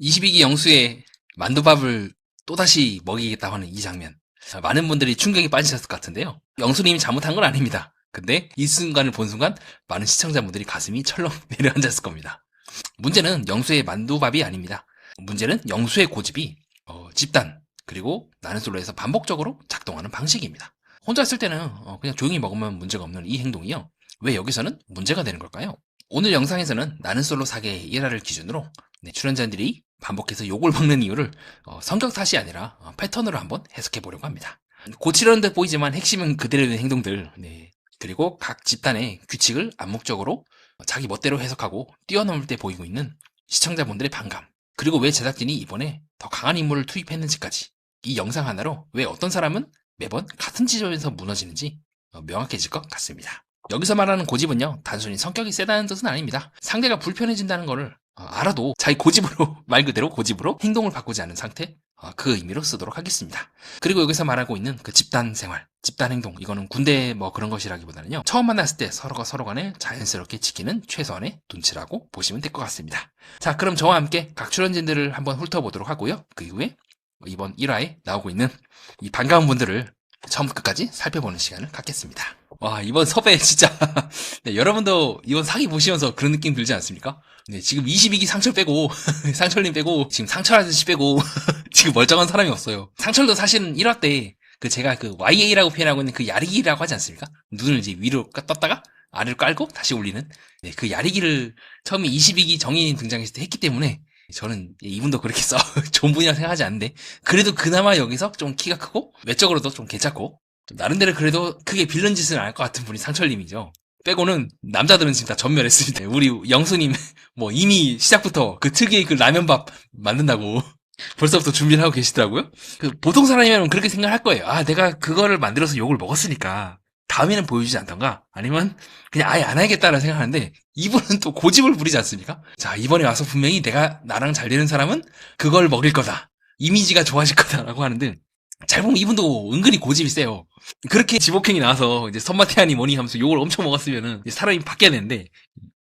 22기 영수의 만두밥을 또다시 먹이겠다고 하는 이 장면. 많은 분들이 충격에 빠지셨을 것 같은데요. 영수님이 잘못한 건 아닙니다. 근데 이 순간을 본 순간 많은 시청자분들이 가슴이 철렁 내려앉았을 겁니다. 문제는 영수의 만두밥이 아닙니다. 문제는 영수의 고집이 집단 그리고 나는 솔로에서 반복적으로 작동하는 방식입니다. 혼자 있을 때는 그냥 조용히 먹으면 문제가 없는 이 행동이요. 왜 여기서는 문제가 되는 걸까요? 오늘 영상에서는 나는 솔로 사계의 1화를 기준으로 출연자들이 반복해서 욕을 먹는 이유를 성격 탓이 아니라 패턴으로 한번 해석해 보려고 합니다. 고치려는 듯 보이지만 핵심은 그대로의 행동들, 그리고 각 집단의 규칙을 암묵적으로 자기 멋대로 해석하고 뛰어넘을 때 보이고 있는 시청자분들의 반감, 그리고 왜 제작진이 이번에 더 강한 인물을 투입했는지까지, 이 영상 하나로 왜 어떤 사람은 매번 같은 지점에서 무너지는지 명확해질 것 같습니다. 여기서 말하는 고집은요, 단순히 성격이 세다는 뜻은 아닙니다. 상대가 불편해진다는 거를 알아도 자기 고집으로, 말 그대로 고집으로 행동을 바꾸지 않은 상태, 그 의미로 쓰도록 하겠습니다. 그리고 여기서 말하고 있는 그 집단 생활, 집단 행동, 이거는 군대 뭐 그런 것이라기보다는요, 처음 만났을 때 서로가 서로 간에 자연스럽게 지키는 최소한의 눈치라고 보시면 될 것 같습니다. 자, 그럼 저와 함께 각 출연진들을 한번 훑어보도록 하고요. 그 이후에 이번 1화에 나오고 있는 이 반가운 분들을 처음부터 끝까지 살펴보는 시간을 갖겠습니다. 와, 이번 섭외 진짜 네, 여러분도 이번 사기 보시면서 그런 느낌 들지 않습니까? 네, 지금 22기 상철 빼고 상철님 빼고 지금 상철 아저씨 빼고 지금 멀쩡한 사람이 없어요. 상철도 사실은 1화 때 그 제가 그 YA라고 표현하고 있는 그 야리기라고 하지 않습니까? 눈을 이제 위로 떴다가 아래로 깔고 다시 올리는 그 야리기를 처음에 22기 정인이 등장했을 때 했기 때문에 저는 이분도 그렇게 좋은 분이라고 생각하지 않는데, 그래도 그나마 여기서 좀 키가 크고 외적으로도 좀 괜찮고 좀 나름대로 그래도 크게 빌런 짓은 안 할 것 같은 분이 상철님이죠. 빼고는 남자들은 지금 다 전멸했습니다. 우리 영수님 뭐 이미 시작부터 그 특유의 그 라면밥 만든다고 벌써부터 준비를 하고 계시더라고요. 그 보통 사람이면 그렇게 생각할 거예요. 아, 내가 그거를 만들어서 욕을 먹었으니까 다음에는 보여주지 않던가, 아니면 그냥 아예 안 해야겠다라는 생각하는데, 이분은 또 고집을 부리지 않습니까? 자, 이번에 와서 분명히 내가 나랑 잘 되는 사람은 그걸 먹일 거다, 이미지가 좋아질 거다라고 하는데, 잘 보면 이분도 은근히 고집이 세요. 그렇게 지복행이 나와서 이제 선마태하니 뭐니 하면서 욕을 엄청 먹었으면은 사람이 바뀌어야 되는데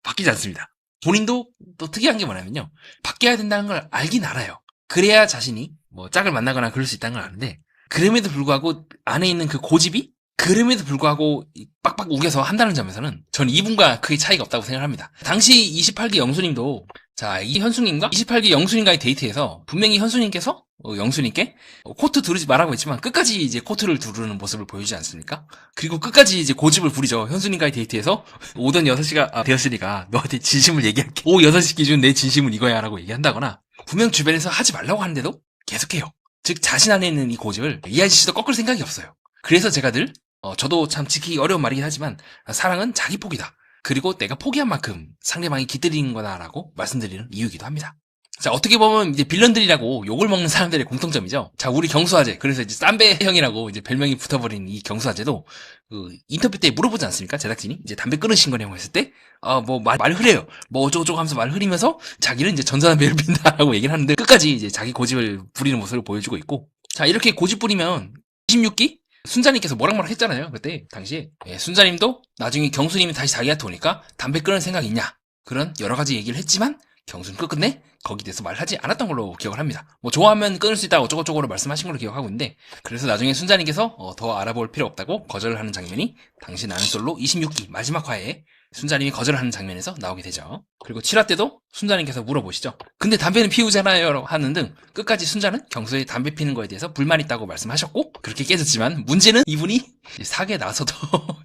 바뀌지 않습니다. 본인도 또 특이한 게 뭐냐면요, 바뀌어야 된다는 걸 알긴 알아요. 그래야 자신이 뭐 짝을 만나거나 그럴 수 있다는 걸 아는데, 그럼에도 불구하고 안에 있는 그 고집이, 그럼에도 불구하고 빡빡 우겨서 한다는 점에서는 전 이분과 크게 차이가 없다고 생각합니다. 당시 28기 영수님도, 자, 이 현수님과 28기 영수님과의 데이트에서 분명히 현수님께서 영수님께 코트 두르지 말라고 했지만 끝까지 이제 코트를 두르는 모습을 보여주지 않습니까? 그리고 끝까지 이제 고집을 부리죠. 현수님과의 데이트에서 오전 6시가 되었으니까 너한테 진심을 얘기할게. 오후 6시 기준 내 진심은 이거야 라고 얘기한다거나, 분명 주변에서 하지 말라고 하는데도 계속해요. 즉 자신 안에 있는 이 고집을 이 아저씨도 꺾을 생각이 없어요. 그래서 제가 늘 저도 참 지키기 어려운 말이긴 하지만, 사랑은 자기 포기다, 그리고 내가 포기한 만큼 상대방이 기다리는 거다라고 말씀드리는 이유이기도 합니다. 자, 어떻게 보면 이제 빌런들이라고 욕을 먹는 사람들의 공통점이죠. 자, 우리 경수아재, 그래서 이제 쌈배 형이라고 이제 별명이 붙어버린 이 경수아재도 그 인터뷰 때 물어보지 않습니까? 제작진이 이제 담배 끊으신 거냐고 했을 때 뭐 말 흐려요. 뭐 어쩌고저쩌고 하면서 말 흐리면서 자기는 이제 전자담배를 핀다라고 얘기를 하는데, 끝까지 이제 자기 고집을 부리는 모습을 보여주고 있고, 자, 이렇게 고집 부리면 26기 순자님께서 뭐락뭐락 했잖아요. 그때 당시에 순자님도 나중에 경수님이 다시 자기한테 오니까 담배 끊을 생각 있냐, 그런 여러 가지 얘기를 했지만 경수는 끝끝내 거기에 대해서 말하지 않았던 걸로 기억을 합니다. 뭐 좋아하면 끊을 수 있다 어쩌고저쩌고로 말씀하신 걸로 기억하고 있는데, 그래서 나중에 순자님께서 더 알아볼 필요 없다고 거절을 하는 장면이 당시 나는 솔로 26기 마지막 화에 순자님이 거절을 하는 장면에서 나오게 되죠. 그리고 7화 때도 순자님께서 물어보시죠. 근데 담배는 피우잖아요 라고 하는 등 끝까지 순자는 경수의 담배 피는 거에 대해서 불만 있다고 말씀하셨고, 그렇게 깨졌지만 문제는 이분이 사계에 나서도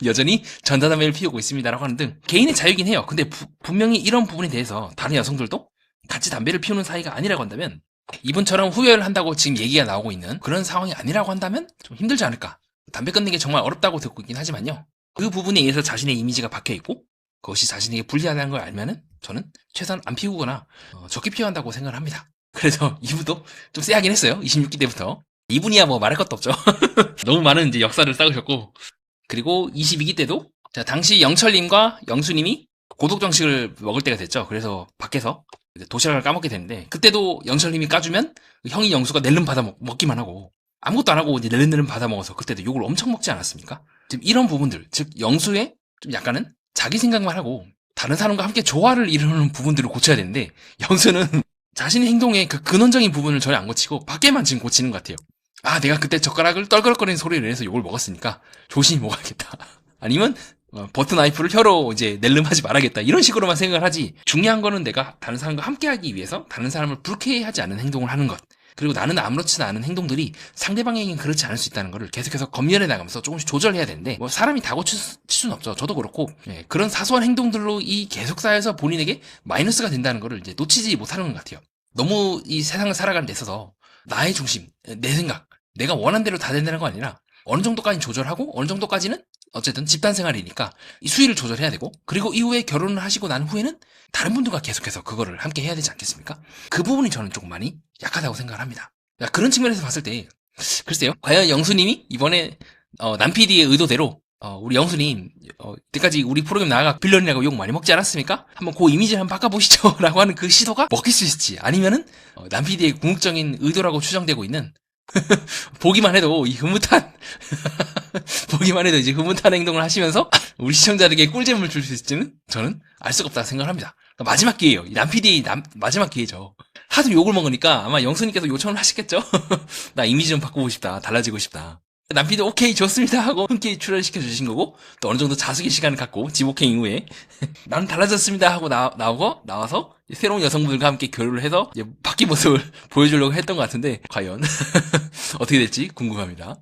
여전히 전자담배를 피우고 있습니다라고 하는 등 개인의 자유긴 해요. 근데 분명히 이런 부분에 대해서 다른 여성들도 같이 담배를 피우는 사이가 아니라고 한다면, 이분처럼 후회를 한다고 지금 얘기가 나오고 있는 그런 상황이 아니라고 한다면 좀 힘들지 않을까. 담배 끊는 게 정말 어렵다고 듣고 있긴 하지만요, 그 부분에 의해서 자신의 이미지가 박혀있고 그것이 자신에게 불리하다는 걸 알면은 저는 최소한 안 피우거나 적게 피워한다고 생각을 합니다. 그래서 이분도 좀 쎄하긴 했어요. 26기 때부터. 이분이야 뭐 말할 것도 없죠. 너무 많은 이제 역사를 쌓으셨고, 그리고 22기 때도 자, 당시 영철님과 영수님이 고독 정식을 먹을 때가 됐죠. 그래서 밖에서 도시락을 까먹게 되는데, 그때도 영철님이 까주면 형이 영수가 낼름 받아 먹기만 하고 아무것도 안 하고 이제 낼름 받아 먹어서 그때도 욕을 엄청 먹지 않았습니까? 지금 이런 부분들, 즉 영수의 좀 약간은 자기 생각만 하고 다른 사람과 함께 조화를 이루는 부분들을 고쳐야 되는데, 영수는 자신의 행동의 그 근원적인 부분을 전혀 안 고치고 밖에만 지금 고치는 것 같아요. 아, 내가 그때 젓가락을 떨그럭거리는 소리를 내서 욕을 먹었으니까 조심히 먹어야겠다. 아니면 버터 나이프를 혀로 이제 낼름하지 말아야겠다. 이런 식으로만 생각을 하지. 중요한 거는 내가 다른 사람과 함께하기 위해서 다른 사람을 불쾌하지 않은 행동을 하는 것. 그리고 나는 아무렇지도 않은 행동들이 상대방에겐 그렇지 않을 수 있다는 거를 계속해서 검열해 나가면서 조금씩 조절해야 되는데, 뭐 사람이 다 고칠 수는 없죠. 저도 그렇고, 예, 그런 사소한 행동들로 이 계속사에서 본인에게 마이너스가 된다는 거를 이제 놓치지 못하는 것 같아요. 너무 이 세상을 살아가는 데 있어서 나의 중심, 내 생각, 내가 원하는 대로 다 된다는 거 아니라 어느 정도까지 조절하고 어느 정도까지는 어쨌든 집단 생활이니까 이 수위를 조절해야 되고, 그리고 이후에 결혼을 하시고 난 후에는 다른 분들과 계속해서 그거를 함께 해야 되지 않겠습니까? 그 부분이 저는 조금 많이 약하다고 생각을 합니다. 그런 측면에서 봤을 때 글쎄요, 과연 영수님이 이번에 남 PD의 의도대로 우리 영수님 이때까지 우리 프로그램 나가가 빌런이라고 욕 많이 먹지 않았습니까? 한번 그 이미지를 한번 바꿔보시죠 라고 하는 그 시도가 먹힐 수 있을지, 아니면은 남 PD의 궁극적인 의도라고 추정되고 있는 보기만 해도 이 흐뭇한 보기만 해도 이제 흐뭇한 행동을 하시면서 우리 시청자들에게 꿀잼을 줄 수 있을지는 저는 알 수가 없다고 생각을 합니다. 그러니까 마지막 기회예요. 이 남 PD 마지막 기회죠. 하도 욕을 먹으니까 아마 영수님께서 요청을 하시겠죠? 나 이미지 좀 바꾸고 싶다. 달라지고 싶다. 남 PD 오케이 좋습니다 하고 흔쾌히 출연시켜 주신 거고, 또 어느 정도 자숙의 시간을 갖고 지목행 이후에 나는 달라졌습니다 하고 나와서 새로운 여성분들과 함께 교류를 해서 이제 바뀐 모습을 보여주려고 했던 것 같은데, 과연 어떻게 될지 궁금합니다.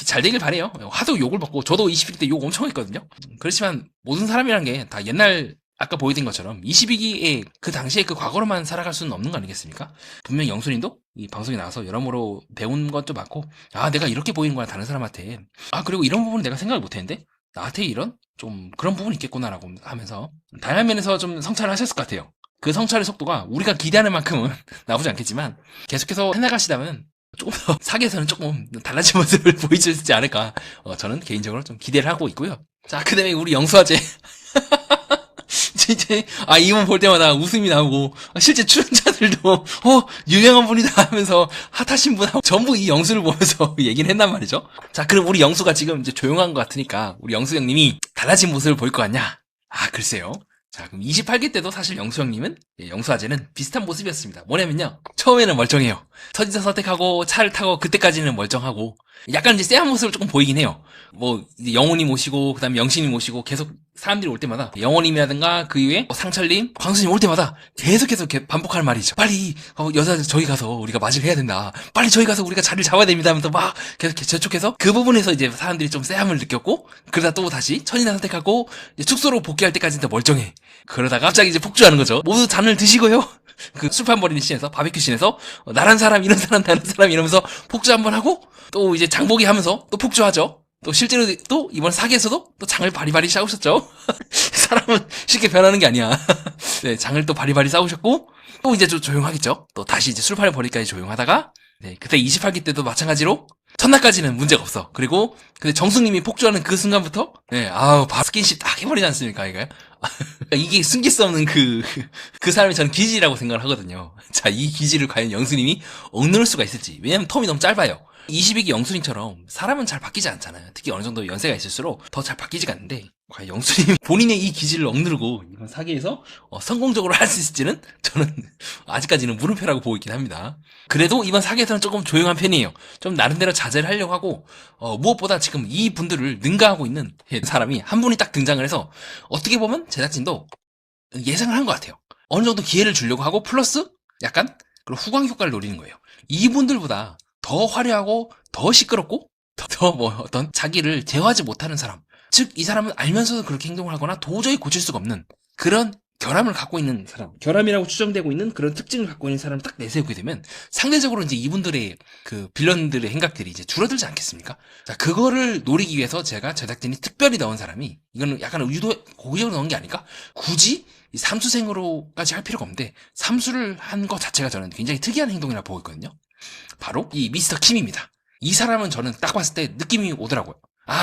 잘 되길 바래요. 하도 욕을 먹고, 저도 21기 때 욕 엄청 했거든요. 그렇지만 모든 사람이란 게 다 옛날 아까 보여드린 것처럼 22기에 그 당시에 그 과거로만 살아갈 수는 없는 거 아니겠습니까? 분명 영순이도 이 방송에 나와서 여러모로 배운 것도 많고, 아, 내가 이렇게 보이는 거야 다른 사람한테. 아, 그리고 이런 부분은 내가 생각을 못했는데 나한테 이런 좀 그런 부분이 있겠구나라고 하면서 다양한 면에서 좀 성찰을 하셨을 것 같아요. 그 성찰의 속도가 우리가 기대하는 만큼은 나오지 않겠지만 계속해서 해나가시다면 조금 더 사기에서는 조금 달라진 모습을 보여주지 않을까, 저는 개인적으로 좀 기대를 하고 있고요. 자, 그 다음에 우리 영수아재. 진짜, 이분 볼 때마다 웃음이 나오고, 실제 출연자들도, 유명한 분이다 하면서 핫하신 분하고 전부 이 영수를 보면서 얘기를 했단 말이죠. 자, 그럼 우리 영수가 지금 이제 조용한 것 같으니까, 우리 영수 형님이 달라진 모습을 보일 것 같냐? 글쎄요. 자, 그럼 28기 때도 사실 영수 형님은, 영수 아재는 비슷한 모습이었습니다. 뭐냐면요, 처음에는 멀쩡해요. 첫인상 선택하고 차를 타고 그때까지는 멀쩡하고, 약간 이제 쎄한 모습을 조금 보이긴 해요. 뭐 이제 영호님 모시고 그다음에 영신님 모시고 계속 사람들이 올 때마다 영호님이라든가 그 이후에 상철님, 광수님 올 때마다 계속해서 이렇게 반복하는 말이죠. 빨리 여자들 저희 가서 우리가 맞이를 해야 된다. 빨리 저희 가서 우리가 자리를 잡아야 됩니다 하면서 막 계속 재촉해서 그 부분에서 이제 사람들이 좀 쎄함을 느꼈고, 그러다 또 다시 천인상 선택하고 이제 축소로 복귀할 때까지는 더 멀쩡해. 그러다가 갑자기 이제 폭주하는 거죠. 모두 잔을 드시고요. 그 술판 버리는 씬에서, 바비큐 씬에서 나란 사람 이런 사람 나란 사람 이러면서 폭주 한번 하고, 또 이제 장보기 하면서 또 폭주하죠. 또 실제로 또 이번 사기에서도 또 장을 바리바리 싸우셨죠. 사람은 쉽게 변하는 게 아니야. 네, 장을 또 바리바리 싸우셨고, 또 이제 좀 조용하겠죠. 또 다시 이제 술판을 버리기까지 조용하다가, 네, 그때 28기 때도 마찬가지로 첫날까지는 문제가 없어. 그리고 근데 정숙님이 폭주하는 그 순간부터, 네, 바스킨십 딱 해버리지 않습니까, 이거? 이게 숨길 수 없는 그 사람이 저는 기질이라고 생각을 하거든요. 자, 이 기질을 과연 영수님이 억누를 수가 있을지. 왜냐면 텀이 너무 짧아요. 22기 영수님처럼 사람은 잘 바뀌지 않잖아요. 특히 어느 정도 연세가 있을수록 더 잘 바뀌지가 않는데, 과연 영수님이 본인의 이 기질을 억누르고 이번 사기에서 성공적으로 할 수 있을지는 저는 아직까지는 물음표라고 보고 있긴 합니다. 그래도 이번 사기에서는 조금 조용한 편이에요. 좀 나름대로 자제를 하려고 하고, 무엇보다 지금 이 분들을 능가하고 있는 사람이 한 분이 딱 등장을 해서 어떻게 보면 제작진도 예상을 한 것 같아요. 어느 정도 기회를 주려고 하고, 플러스 약간 그런 후광 효과를 노리는 거예요. 이분들보다 더 화려하고 더 시끄럽고 더 어떤 자기를 제어하지 못하는 사람, 즉 이 사람은 알면서도 그렇게 행동을 하거나 도저히 고칠 수가 없는 그런 결함을 갖고 있는 사람, 결함이라고 추정되고 있는 그런 특징을 갖고 있는 사람을 딱 내세우게 되면 상대적으로 이제 이분들의 그 빌런들의 행각들이 이제 줄어들지 않겠습니까? 자, 그거를 노리기 위해서 제가 제작진이 특별히 넣은 사람이, 이거는 약간 고의적으로 넣은 게 아닐까? 굳이 삼수생으로까지 할 필요가 없는데 삼수를 한 것 자체가 저는 굉장히 특이한 행동이라 보고 있거든요. 바로 이 미스터 킴입니다. 이 사람은 저는 딱 봤을 때 느낌이 오더라고요.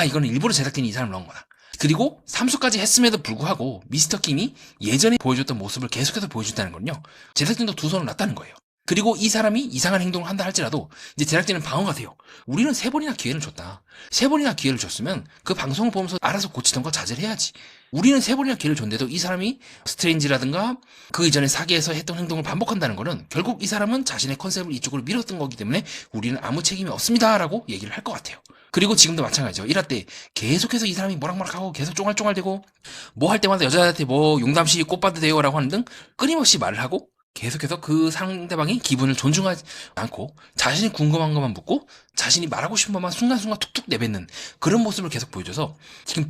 이거는 일부러 제작진이 이 사람을 넣은 거다. 그리고 삼수까지 했음에도 불구하고 미스터 킴이 예전에 보여줬던 모습을 계속해서 보여줬다는 건요, 제작진도 두 손을 놨다는 거예요. 그리고 이 사람이 이상한 행동을 한다 할지라도 이제 제작진은 방어가 돼요. 우리는 3번이나 기회를 줬다. 3번이나 기회를 줬으면 그 방송을 보면서 알아서 고치던가 자제를 해야지. 우리는 3번이나 기회를 줬는데도 이 사람이 스트레인지라든가 그 이전에 사기에서 했던 행동을 반복한다는 거는 결국 이 사람은 자신의 컨셉을 이쪽으로 밀었던 거기 때문에 우리는 아무 책임이 없습니다 라고 얘기를 할 것 같아요. 그리고 지금도 마찬가지죠. 1화 때 계속해서 이 사람이 모락모락하고 계속 쫑알쫑알대고 뭐 할 때마다 여자한테 뭐 용담씨 꽃받도 돼요 라고 하는 등 끊임없이 말을 하고 계속해서 그 상대방의 기분을 존중하지 않고 자신이 궁금한 것만 묻고 자신이 말하고 싶은 것만 순간순간 툭툭 내뱉는 그런 모습을 계속 보여줘서 지금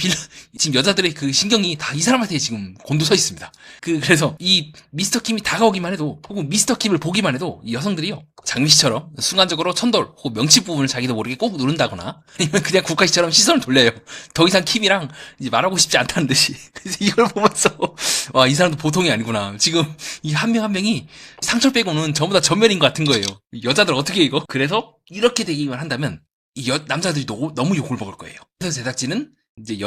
지금 여자들의 그 신경이 다 이 사람한테 지금 곤두서 있습니다. 그래서 이 미스터 킴이 다가오기만 해도 혹은 미스터 킴을 보기만 해도 이 여성들이요. 장미 씨처럼 순간적으로 천돌 혹은 명치 부분을 자기도 모르게 꼭 누른다거나 아니면 그냥 국화 씨처럼 시선을 돌려요. 더 이상 킴이랑 이제 말하고 싶지 않다는 듯이. 그래서 이걸 보면서 와, 이 사람도 보통이 아니구나. 지금 이 한 명 한 명이 상처 빼고는 전부 다 전멸인 것 같은 거예요. 여자들 어떻게 이거? 그래서 이렇게 되기만 한다면 이 남자들이 너무 욕을 먹을 거예요. 그래서 제작진은 이제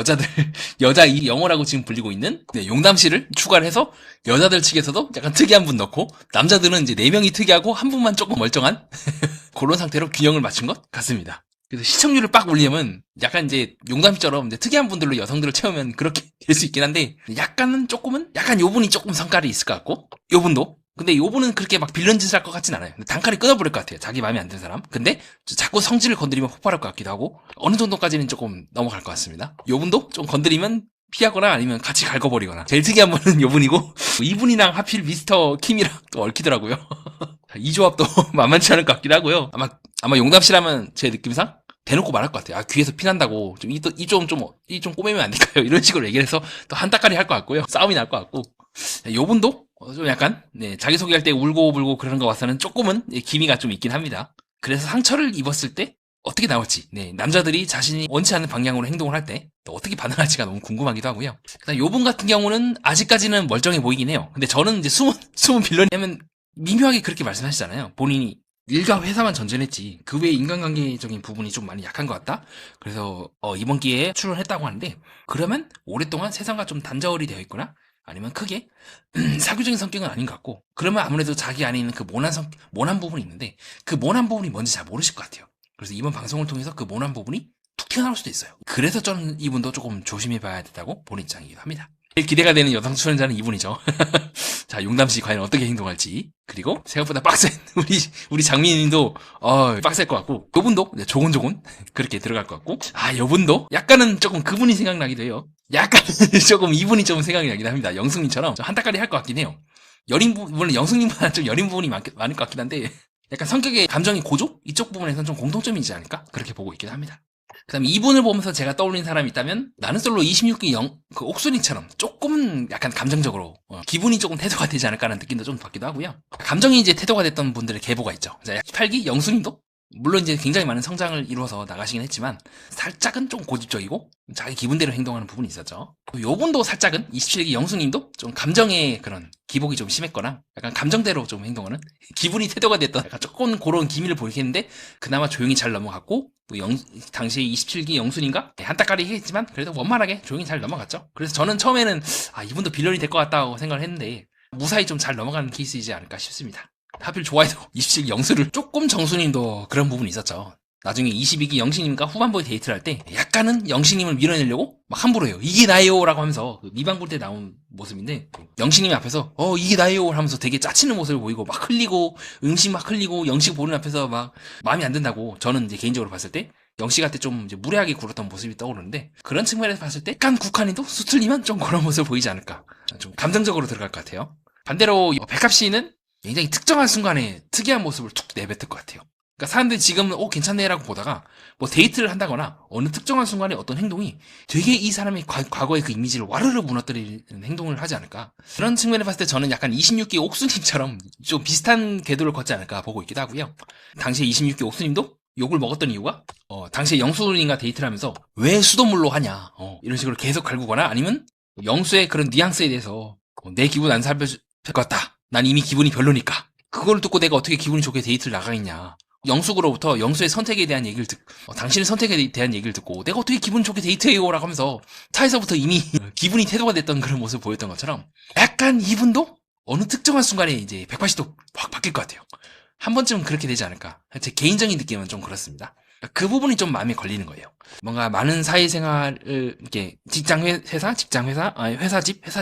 여자 이 영어라고 지금 불리고 있는 용담 씨를 추가를 해서 여자들 측에서도 약간 특이한 분 넣고 남자들은 이제 4명이 특이하고 한 분만 조금 멀쩡한 그런 상태로 균형을 맞춘 것 같습니다. 그래서 시청률을 빡 올리면 약간 이제 용담 씨처럼 이제 특이한 분들로 여성들을 채우면 그렇게 될 수 있긴 한데 약간 요 분이 조금 성깔이 있을 것 같고 요 분도 근데 요분은 그렇게 막 빌런 짓을 할 것 같진 않아요. 단칼에 끊어버릴 것 같아요. 자기 마음에 안 드는 사람. 근데 자꾸 성질을 건드리면 폭발할 것 같기도 하고 어느 정도까지는 조금 넘어갈 것 같습니다. 요분도 좀 건드리면 피하거나 아니면 같이 갈궈버리거나. 제일 특이한 분은 요분이고 이분이랑 하필 미스터 킴이랑 또 얽히더라고요. 이 조합도 만만치 않을 것 같기도 하고요. 아마 용담 씨라면 제 느낌상 대놓고 말할 것 같아요. 아, 귀에서 피난다고 좀 꼬매면 안 될까요? 이런 식으로 얘기를 해서 또 한따까리 할 것 같고요. 싸움이 날 것 같고 요분도 좀 약간 자기소개할 때 울고불고 그러는 거 봐서는 조금은 기미가 좀 있긴 합니다. 그래서 상처를 입었을 때 어떻게 나올지 남자들이 자신이 원치 않는 방향으로 행동을 할 때 또 어떻게 반응할지가 너무 궁금하기도 하고요. 그다음 요분 같은 경우는 아직까지는 멀쩡해 보이긴 해요. 근데 저는 이제 숨은 빌런이면 미묘하게 그렇게 말씀하시잖아요. 본인이 일과 회사만 전전했지 그 외에 인간관계적인 부분이 좀 많이 약한 것 같다. 그래서 이번 기회에 출연했다고 하는데 그러면 오랫동안 세상과 좀 단절이 되어 있거나 아니면 크게 사교적인 성격은 아닌 것 같고 그러면 아무래도 자기 안에 있는 그 모난 부분이 있는데 그 모난 부분이 뭔지 잘 모르실 것 같아요. 그래서 이번 방송을 통해서 그 모난 부분이 툭 튀어나올 수도 있어요. 그래서 저는 이분도 조금 조심해 봐야 된다고 본 입장이기도 합니다. 제일 기대가 되는 여성 출연자는 이분이죠. 자, 용담씨 과연 어떻게 행동할지. 그리고 생각보다 빡센 우리 장미님도 빡셀 것 같고 요분도 조곤조곤 그렇게 들어갈 것 같고 요분도 약간은 조금 그분이 생각나기도 해요. 약간 조금 이분이 좀 생각이 나긴 합니다. 영숙님처럼 좀 한따까리 할 것 같긴 해요. 여린 부분 물론 영숙님보다 좀 여린 부분이 많을 것 같긴 한데 약간 성격의 감정이 고조? 이쪽 부분에서는 좀 공통점이 있지 않을까? 그렇게 보고 있긴 합니다. 그 다음에 이분을 보면서 제가 떠올린 사람이 있다면 나는 솔로 26기 그 옥순이처럼 조금은 약간 감정적으로 기분이 조금 태도가 되지 않을까라는 느낌도 좀 받기도 하고요. 감정이 이제 태도가 됐던 분들의 계보가 있죠. 18기 영순이도 물론 이제 굉장히 많은 성장을 이루어서 나가시긴 했지만 살짝은 좀 고집적이고 자기 기분대로 행동하는 부분이 있었죠. 요분도 살짝은 27기 영수님도 좀 감정의 그런 기복이 좀 심했거나 약간 감정대로 좀 행동하는 기분이 태도가 됐던 약간 조금 그런 기미를 보이겠는데 그나마 조용히 잘 넘어갔고 또 당시에 27기 영순인가 한따까리 했지만 그래도 원만하게 조용히 잘 넘어갔죠. 그래서 저는 처음에는 이분도 빌런이 될 것 같다고 생각을 했는데 무사히 좀 잘 넘어가는 케이스이지 않을까 싶습니다. 하필 좋아해도 27기 영수를 조금 정수님도 그런 부분이 있었죠. 나중에 22기 영신님과 후반부에 데이트를 할 때 약간은 영신님을 밀어내려고 막 함부로 해요. 이게 나예요 라고 하면서 미방 볼 때 나온 모습인데 영신님 앞에서 이게 나예요 하면서 되게 짜치는 모습을 보이고 막 흘리고 음식 막 흘리고 영식 보는 앞에서 막 마음에 안 든다고 저는 이제 개인적으로 봤을 때 영식한테 좀 이제 무례하게 굴었던 모습이 떠오르는데 그런 측면에서 봤을 때 약간 국한이도 수틀리면 좀 그런 모습을 보이지 않을까 좀 감정적으로 들어갈 것 같아요. 반대로 백합씨는 굉장히 특정한 순간에 특이한 모습을 툭 내뱉을 것 같아요. 그러니까 사람들이 지금은 괜찮네라고 보다가 뭐 데이트를 한다거나 어느 특정한 순간에 어떤 행동이 되게 이 사람의 과거의 그 이미지를 와르르 무너뜨리는 행동을 하지 않을까. 그런 측면에 봤을 때 저는 약간 26기 옥수님처럼 좀 비슷한 궤도를 걷지 않을까 보고 있기도 하고요. 당시에 26기 옥수님도 욕을 먹었던 이유가 당시에 영수님과 데이트를 하면서 왜 수돗물로 하냐 이런 식으로 계속 갈구거나 아니면 영수의 그런 뉘앙스에 대해서 내 기분 안 살펴줄 것 같다. 난 이미 기분이 별로니까. 그걸 듣고 내가 어떻게 기분이 좋게 데이트를 나가겠냐. 영숙으로부터 영수의 선택에 대한 얘기를 당신의 선택에 대한 얘기를 듣고 내가 어떻게 기분 좋게 데이트해요 라고 하면서 차에서부터 이미 기분이 태도가 됐던 그런 모습을 보였던 것처럼 약간 이분도 어느 특정한 순간에 이제 180도 확 바뀔 것 같아요. 한 번쯤은 그렇게 되지 않을까. 제 개인적인 느낌은 좀 그렇습니다. 그 부분이 좀 마음에 걸리는 거예요. 뭔가 많은 사회생활을 이렇게 회사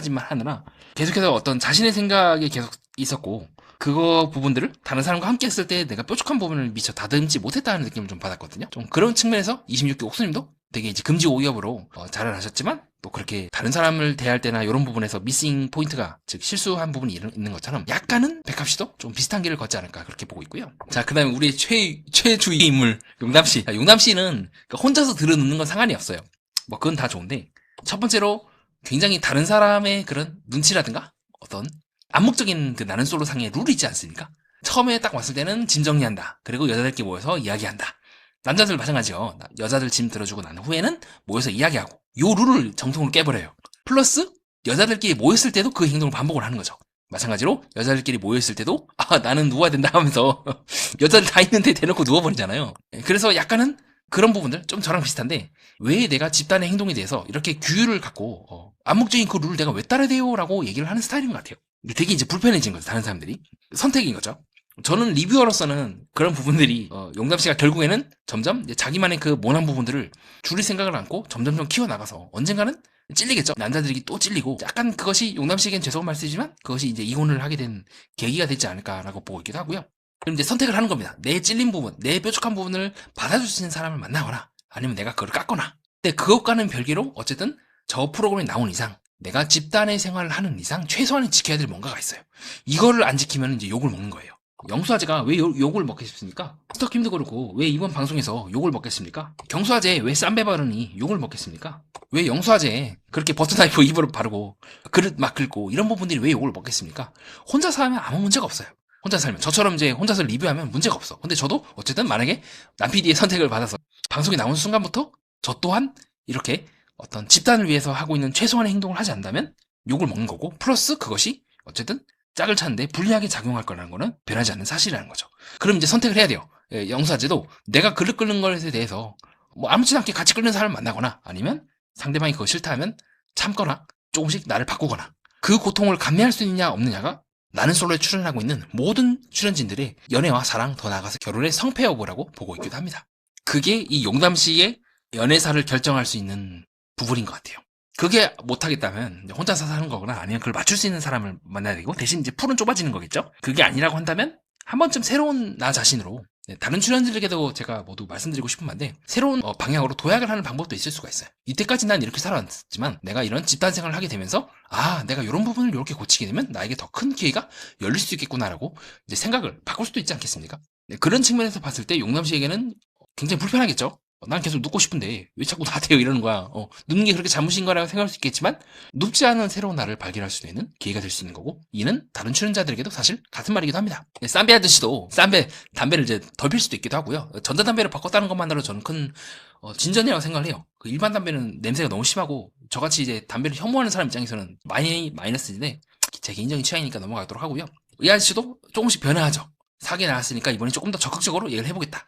집만 하느라 계속해서 어떤 자신의 생각이 계속 있었고 그거 부분들을 다른 사람과 함께 했을 때 내가 뾰족한 부분을 미처 다듬지 못했다는 느낌을 좀 받았거든요. 좀 그런 측면에서 26기 옥수님도 되게 이제 금지 오이업으로 잘은 하셨지만 또 그렇게 다른 사람을 대할 때나 이런 부분에서 미싱 포인트가 즉 실수한 부분이 있는 것처럼 약간은 백합씨도 좀 비슷한 길을 걷지 않을까 그렇게 보고 있고요. 자, 그 다음에 우리의 최주의 인물 용담씨. 용담씨는 혼자서 들어놓는 건 상관이 없어요. 뭐 그건 다 좋은데 첫 번째로 굉장히 다른 사람의 그런 눈치라든가 어떤 암묵적인 그 나는 솔로 상의 룰이 있지 않습니까? 처음에 딱 왔을 때는 짐 정리한다. 그리고 여자들끼리 모여서 이야기한다. 남자들 마찬가지요. 여자들 짐 들어주고 난 후에는 모여서 이야기하고 요 룰을 정통으로 깨버려요. 플러스 여자들끼리 모였을 때도 그 행동을 반복을 하는 거죠. 마찬가지로 여자들끼리 모였을 때도 나는 누워야 된다 하면서 여자들 다 있는데 대놓고 누워버리잖아요. 그래서 약간은 그런 부분들 좀 저랑 비슷한데 왜 내가 집단의 행동에 대해서 이렇게 규율을 갖고 암묵적인 그 룰을 내가 왜 따라야 돼요? 라고 얘기를 하는 스타일인 것 같아요. 되게 이제 불편해진 거죠. 다른 사람들이. 선택인 거죠. 저는 리뷰어로서는 그런 부분들이 용담씨가 결국에는 점점 자기만의 그 모난 부분들을 줄일 생각을 안고 점점점 키워나가서 언젠가는 찔리겠죠. 남자들이 또 찔리고 약간 그것이 용담씨에겐 죄송한 말씀이지만 그것이 이제 이혼을 하게 된 계기가 되지 않을까라고 보고 있기도 하고요. 그럼 이제 선택을 하는 겁니다. 내 찔린 부분, 내 뾰족한 부분을 받아줄 수 있는 사람을 만나거나 아니면 내가 그걸 깎거나. 근데 그것과는 별개로 어쨌든 저 프로그램에 나온 이상 내가 집단의 생활을 하는 이상 최소한은 지켜야 될 뭔가가 있어요. 이거를 안 지키면 이제 욕을 먹는 거예요. 영수아재가 왜 욕을 먹겠습니까? 스토킴도 그렇고 왜 이번 방송에서 욕을 먹겠습니까? 경수아재 왜 쌈배 바르니 욕을 먹겠습니까? 왜 영수아재 그렇게 버터나이프 입으로 바르고 그릇 막 긁고 이런 부분들이 왜 욕을 먹겠습니까? 혼자 살면 아무 문제가 없어요. 혼자 살면 저처럼 이제 혼자서 리뷰하면 문제가 없어. 근데 저도 어쨌든 만약에 남PD의 선택을 받아서 방송이 나오는 순간부터 저 또한 이렇게 어떤 집단을 위해서 하고 있는 최소한의 행동을 하지 않는다면 욕을 먹는 거고 플러스 그것이 어쨌든 짝을 찾는데 불리하게 작용할 거라는 거는 변하지 않는 사실이라는 거죠. 그럼 이제 선택을 해야 돼요. 영수아재도 내가 그릇 끓는 것에 대해서 뭐 아무렇지도 않게 같이 끓는 사람을 만나거나 아니면 상대방이 그거 싫다 하면 참거나 조금씩 나를 바꾸거나 그 고통을 감내할 수 있느냐 없느냐가 나는 솔로에 출연하고 있는 모든 출연진들의 연애와 사랑 더 나아가서 결혼의 성패 여부라고 보고 있기도 합니다. 그게 이 용담씨의 연애사를 결정할 수 있는 부분인 것 같아요. 그게 못하겠다면 혼자서 사는 거거나 아니면 그걸 맞출 수 있는 사람을 만나야 되고 대신 이제 풀은 좁아지는 거겠죠. 그게 아니라고 한다면 한 번쯤 새로운 나 자신으로 다른 출연진들에게도 제가 모두 말씀드리고 싶은 건데 새로운 방향으로 도약을 하는 방법도 있을 수가 있어요. 이때까지 난 이렇게 살아왔지만 내가 이런 집단 생활을 하게 되면서 내가 이런 부분을 이렇게 고치게 되면 나에게 더 큰 기회가 열릴 수 있겠구나라고 이제 생각을 바꿀 수도 있지 않겠습니까? 그런 측면에서 봤을 때 용남씨에게는 굉장히 불편하겠죠. 난 계속 눕고 싶은데 왜 자꾸 나한테 이러는 거야. 눕는 게 그렇게 잘못인 거라고 생각할 수 있겠지만 눕지 않은 새로운 나를 발견할 수 있는 기회가 될 수 있는 거고 이는 다른 출연자들에게도 사실 같은 말이기도 합니다. 쌈배 아저씨도 담배를 이제 덜 필 수도 있기도 하고요. 전자담배를 바꿨다는 것만으로 저는 큰 진전이라고 생각을 해요. 그 일반 담배는 냄새가 너무 심하고 저같이 이제 담배를 혐오하는 사람 입장에서는 마이너스인데 제 개인적인 취향이니까 넘어가도록 하고요. 이 아저씨도 조금씩 변화하죠. 사기에 나왔으니까 이번에 조금 더 적극적으로 얘기를 해보겠다.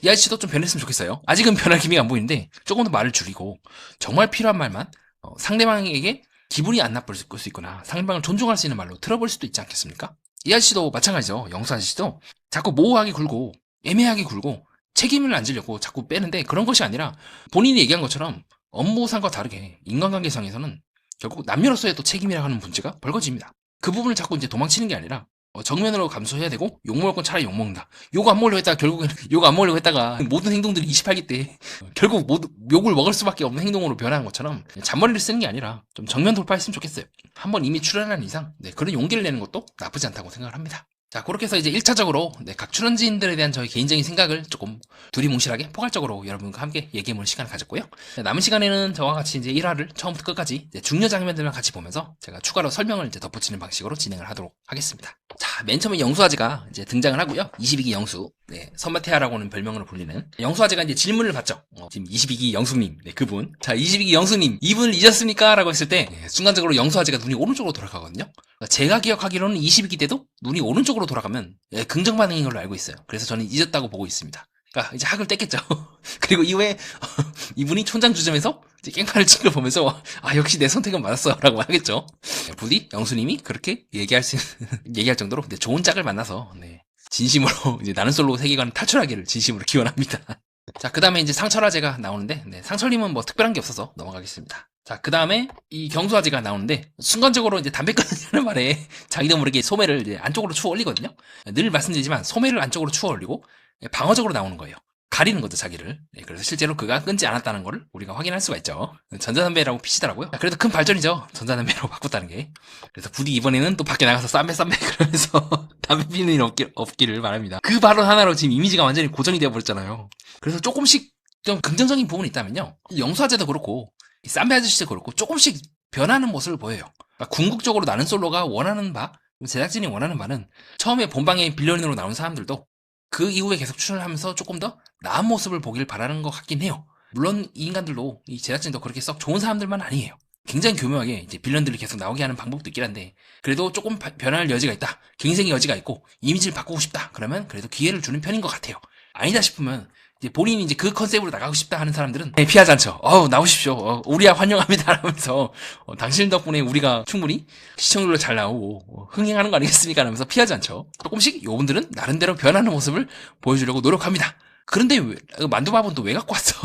이 아저씨도 좀 변했으면 좋겠어요. 아직은 변할 기미가 안 보이는데 조금 더 말을 줄이고 정말 필요한 말만 상대방에게 기분이 안 나쁠 수 있거나 상대방을 존중할 수 있는 말로 들어볼 수도 있지 않겠습니까? 이 아저씨도 마찬가지죠. 영수 아저씨도 자꾸 모호하게 굴고 애매하게 굴고 책임을 안 지려고 자꾸 빼는데 그런 것이 아니라 본인이 얘기한 것처럼 업무상과 다르게 인간관계상에서는 결국 남녀로서의 또 책임이라고 하는 문제가 벌거집니다. 그 부분을 자꾸 이제 도망치는 게 아니라 정면으로 감수해야 되고 욕먹을 건 차라리 욕먹는다. 욕 안 먹으려고 했다가 결국엔 욕 안 먹으려고 했다가 모든 행동들이 28기 때 결국 모두 욕을 먹을 수밖에 없는 행동으로 변하는 것처럼 잔머리를 쓰는 게 아니라 좀 정면 돌파했으면 좋겠어요. 한번 이미 출연한 이상 그런 용기를 내는 것도 나쁘지 않다고 생각을 합니다. 자, 그렇게 해서 이제 1차적으로 각 출연진들에 대한 저희 개인적인 생각을 조금 두리뭉실하게 포괄적으로 여러분과 함께 얘기해보는 시간을 가졌고요. 남은 시간에는 저와 같이 이제 1화를 처음부터 끝까지 중요 장면들만 같이 보면서 제가 추가로 설명을 이제 덧붙이는 방식으로 진행을 하도록 하겠습니다. 자, 맨 처음에 영수아재가 이제 등장을 하고요. 22기 영수, 선마태아라고는 별명으로 불리는 영수아재가 이제 질문을 받죠. 지금 22기 영수님, 그분. 자, 22기 영수님, 이분을 잊었습니까? 라고 했을 때 순간적으로 영수아재가 눈이 오른쪽으로 돌아가거든요. 제가 기억하기로는 22기 때도 눈이 오른쪽으로 돌아가면 긍정 반응인 걸로 알고 있어요. 그래서 저는 잊었다고 보고 있습니다. 그러니까 이제 학을 뗐겠죠. 그리고 이후에 이분이 촌장 주점에서 깽판을 친 걸 보면서 역시 내 선택은 맞았어 라고 하겠죠. 부디 영수님이 그렇게 얘기할 정도로 좋은 짝을 만나서 진심으로 이제 나는 솔로 세계관을 탈출하기를 진심으로 기원합니다. 자, 그 다음에 이제 상철아재가 나오는데, 네, 상철님은 뭐 특별한 게 없어서 넘어가겠습니다. 자, 그 다음에 이 경수아재가 나오는데, 순간적으로 이제 담배 끊으려는 말에 자기도 모르게 소매를 이제 안쪽으로 추어 올리거든요. 늘 말씀드리지만 소매를 안쪽으로 추어 올리고 방어적으로 나오는 거예요. 가리는 거죠, 자기를. 네, 그래서 실제로 그가 끊지 않았다는 걸 우리가 확인할 수가 있죠. 전자담배라고 피시더라고요. 그래도 큰 발전이죠. 전자담배로 바꿨다는 게. 그래서 부디 이번에는 또 밖에 나가서 쌈배 그러면서 담배 피는 일 없기를 바랍니다. 그 발언 하나로 지금 이미지가 완전히 고정이 되어버렸잖아요. 그래서 조금씩 좀 긍정적인 부분이 있다면요. 영수아재도 그렇고, 쌈배 아저씨도 그렇고, 조금씩 변하는 모습을 보여요. 그러니까 궁극적으로 나는 솔로가 원하는 바, 제작진이 원하는 바는 처음에 본방에 빌런으로 나온 사람들도 그 이후에 계속 출연을 하면서 조금 더 나은 모습을 보길 바라는 것 같긴 해요. 물론 이 인간들도, 이 제작진도 그렇게 썩 좋은 사람들만 아니에요. 굉장히 교묘하게 이제 빌런들이 계속 나오게 하는 방법도 있긴 한데, 그래도 조금 변할 여지가 있다, 경쟁의 여지가 있고 이미지를 바꾸고 싶다, 그러면 그래도 기회를 주는 편인 것 같아요. 아니다 싶으면 이제 본인이 이제 그 컨셉으로 나가고 싶다 하는 사람들은 피하지 않죠. 나오십시오. 우리야 환영합니다 하면서 당신 덕분에 우리가 충분히 시청률로 잘 나오고 흥행하는 거 아니겠습니까 하면서 피하지 않죠. 조금씩 이분들은 나름대로 변하는 모습을 보여주려고 노력합니다. 그런데 만두밥은 또 왜 갖고 왔어?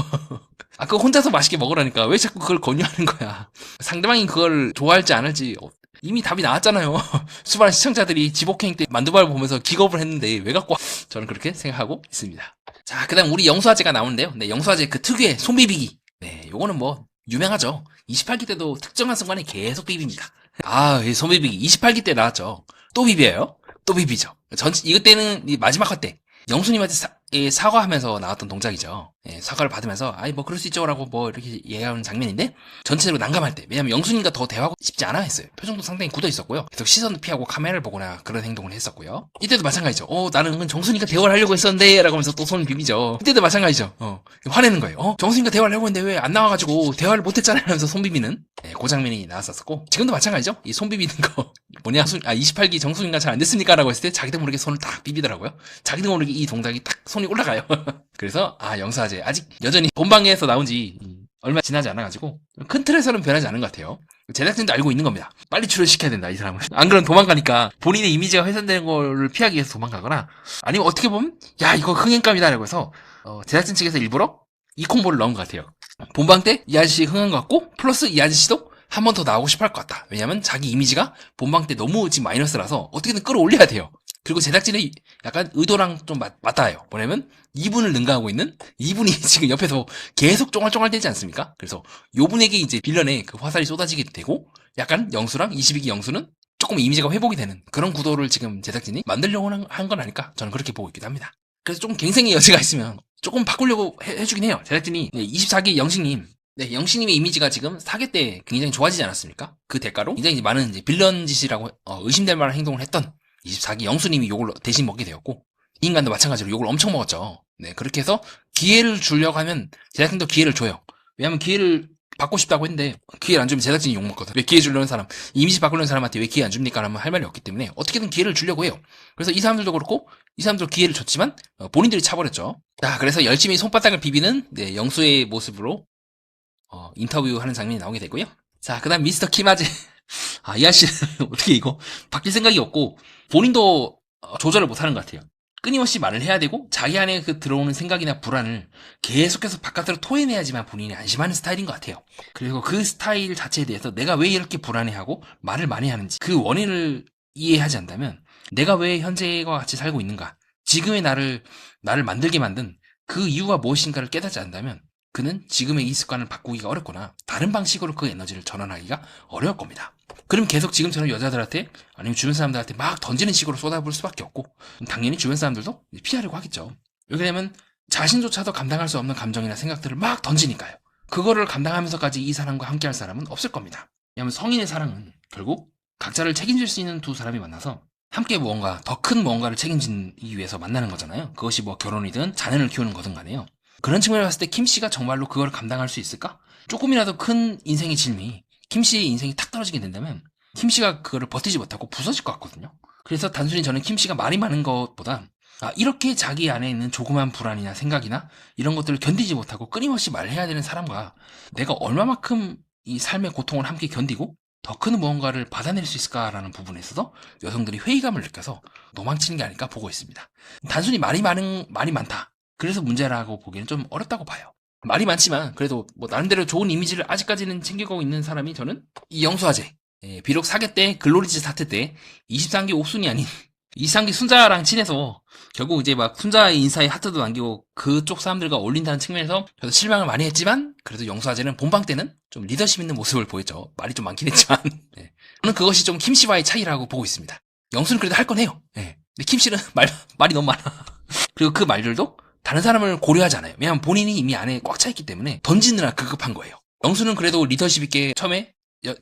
그거 혼자서 맛있게 먹으라니까 왜 자꾸 그걸 권유하는 거야? 상대방이 그걸 좋아할지 안 할지 이미 답이 나왔잖아요. 수많은 시청자들이 지복행 때 만두밥을 보면서 기겁을 했는데 왜 갖고 와? 저는 그렇게 생각하고 있습니다. 자, 그 다음 우리 영수아재가 나오는데요. 네, 영수아재 그 특유의 손비비기. 네, 요거는 뭐 유명하죠. 28기 때도 특정한 순간에 계속 비빕니다. 이 손비비기 28기 때 나왔죠. 또 비벼요. 또 비비죠. 이거 때는 마지막 화 때 영수님한테 사과하면서 나왔던 동작이죠. 사과를 받으면서 뭐 그럴 수 있죠라고 뭐 이렇게 얘기하는 장면인데, 전체적으로 난감할 때, 왜냐면 영수님과 더 대화하고 싶지 않아 했어요. 표정도 상당히 굳어 있었고요. 계속 시선도 피하고 카메라를 보거나 그런 행동을 했었고요. 이때도 마찬가지죠. 나는 정순이가 대화를 하려고 했었는데 라고 하면서 또 손을 비비죠. 이때도 마찬가지죠. 화내는 거예요. 정순이가 대화를 하려고 했는데 왜 안 나와가지고 대화를 못했잖아요 하면서 손 비비는 그 장면이 나왔었고, 지금도 마찬가지죠. 이 손 비비는 거 28기 정순이가 잘 안 됐습니까? 라고 했을 때 자기도 모르게 손을 딱 비비더라고요. 자기도 모르게 이 동작이 딱 손이 올라가요. 그래서 영수아재 아직 여전히 본방에서 나온 지 얼마 지나지 않아가지고 큰 틀에서는 변하지 않은 것 같아요. 제작진도 알고 있는 겁니다. 빨리 출연시켜야 된다, 이 사람을. 안 그러면 도망가니까 본인의 이미지가 훼손되는 거를 피하기 위해서 도망가거나, 아니면 어떻게 보면 이거 흥행감이다 라고 해서 제작진 측에서 일부러 이 콤보를 넣은 것 같아요. 본방 때 이 아저씨 흥한 것 같고, 플러스 이 아저씨도 한 번 더 나오고 싶어 할 것 같다. 왜냐면 자기 이미지가 본방 때 너무 지금 마이너스라서 어떻게든 끌어올려야 돼요. 그리고 제작진의 약간 의도랑 좀 맞닿아요. 뭐냐면 이분을 능가하고 있는 이분이 지금 옆에서 계속 쫑알쫑알 대지 않습니까? 그래서 요분에게 이제 빌런의 그 화살이 쏟아지게 되고, 약간 영수랑 22기 영수는 조금 이미지가 회복이 되는 그런 구도를 지금 제작진이 만들려고 한 건 아닐까? 저는 그렇게 보고 있기도 합니다. 그래서 조금 갱생의 여지가 있으면 조금 바꾸려고 해주긴 해요. 제작진이 24기 영식님, 네, 영식님의 이미지가 지금 4기 때 굉장히 좋아지지 않았습니까? 그 대가로 굉장히 많은 이제 빌런 짓이라고 의심될 만한 행동을 했던 24기 영수님이 욕을 대신 먹게 되었고, 이 인간도 마찬가지로 욕을 엄청 먹었죠. 네, 그렇게 해서 기회를 주려고 하면 제작진도 기회를 줘요. 왜냐면 기회를 받고 싶다고 했는데 기회를 안 주면 제작진이 욕 먹거든. 왜 기회 주려는 사람, 이미지 바꾸려는 사람한테 왜 기회 안 줍니까? 라면 할 말이 없기 때문에 어떻게든 기회를 주려고 해요. 그래서 이 사람들도 그렇고, 이 사람들도 기회를 줬지만 본인들이 차버렸죠. 자, 그래서 열심히 손바닥을 비비는 영수의 모습으로 인터뷰하는 장면이 나오게 되고요. 자, 그 다음 미스터 키마제. 이 아저씨는 어떻게 이거 바뀔 생각이 없고 본인도 조절을 못하는 것 같아요. 끊임없이 말을 해야 되고 자기 안에 그 들어오는 생각이나 불안을 계속해서 바깥으로 토해내야지만 본인이 안심하는 스타일인 것 같아요. 그리고 그 스타일 자체에 대해서 내가 왜 이렇게 불안해하고 말을 많이 하는지 그 원인을 이해하지 않다면, 내가 왜 현재와 같이 살고 있는가, 지금의 나를 만들게 만든 그 이유가 무엇인가를 깨닫지 않는다면 그는 지금의 이 습관을 바꾸기가 어렵거나 다른 방식으로 그 에너지를 전환하기가 어려울 겁니다. 그럼 계속 지금처럼 여자들한테 아니면 주변 사람들한테 막 던지는 식으로 쏟아부을 수밖에 없고, 당연히 주변 사람들도 피하려고 하겠죠. 왜냐면 자신조차도 감당할 수 없는 감정이나 생각들을 막 던지니까요. 그거를 감당하면서까지 이 사람과 함께할 사람은 없을 겁니다. 왜냐면 성인의 사랑은 결국 각자를 책임질 수 있는 두 사람이 만나서 함께 무언가 더 큰 무언가를 책임지기 위해서 만나는 거잖아요. 그것이 뭐 결혼이든 자녀를 키우는 거든 간에요. 그런 측면을 봤을 때 김씨가 정말로 그걸 감당할 수 있을까? 조금이라도 큰 인생의 짐이 김씨의 인생이 탁 떨어지게 된다면 김씨가 그거를 버티지 못하고 부서질 것 같거든요. 그래서 단순히 저는 김씨가 말이 많은 것보다 이렇게 자기 안에 있는 조그만 불안이나 생각이나 이런 것들을 견디지 못하고 끊임없이 말해야 되는 사람과 내가 얼마만큼 이 삶의 고통을 함께 견디고 더 큰 무언가를 받아낼 수 있을까라는 부분에 있어서 여성들이 회의감을 느껴서 도망치는 게 아닐까 보고 있습니다. 단순히 말이 많다. 그래서 문제라고 보기는 좀 어렵다고 봐요. 말이 많지만 그래도 뭐 나름대로 좋은 이미지를 아직까지는 챙기고 있는 사람이 저는 이 영수아재. 비록 사계 때 글로리즈 사태 때 23기 옥순이 아닌 23기 순자랑 친해서 결국 이제 막 순자의 인사에 하트도 남기고 그쪽 사람들과 어울린다는 측면에서 저도 실망을 많이 했지만 그래도 영수아재는 본방 때는 좀 리더십 있는 모습을 보였죠. 말이 좀 많긴 했지만 네. 저는 그것이 좀 김씨와의 차이라고 보고 있습니다. 영수는 그래도 할 건 해요. 네. 근데 김씨는 말이 너무 많아. 그리고 그 말들도 다른 사람을 고려하지 않아요. 왜냐면 본인이 이미 안에 꽉 차 있기 때문에 던지느라 급급한 거예요. 영수는 그래도 리더십 있게 처음에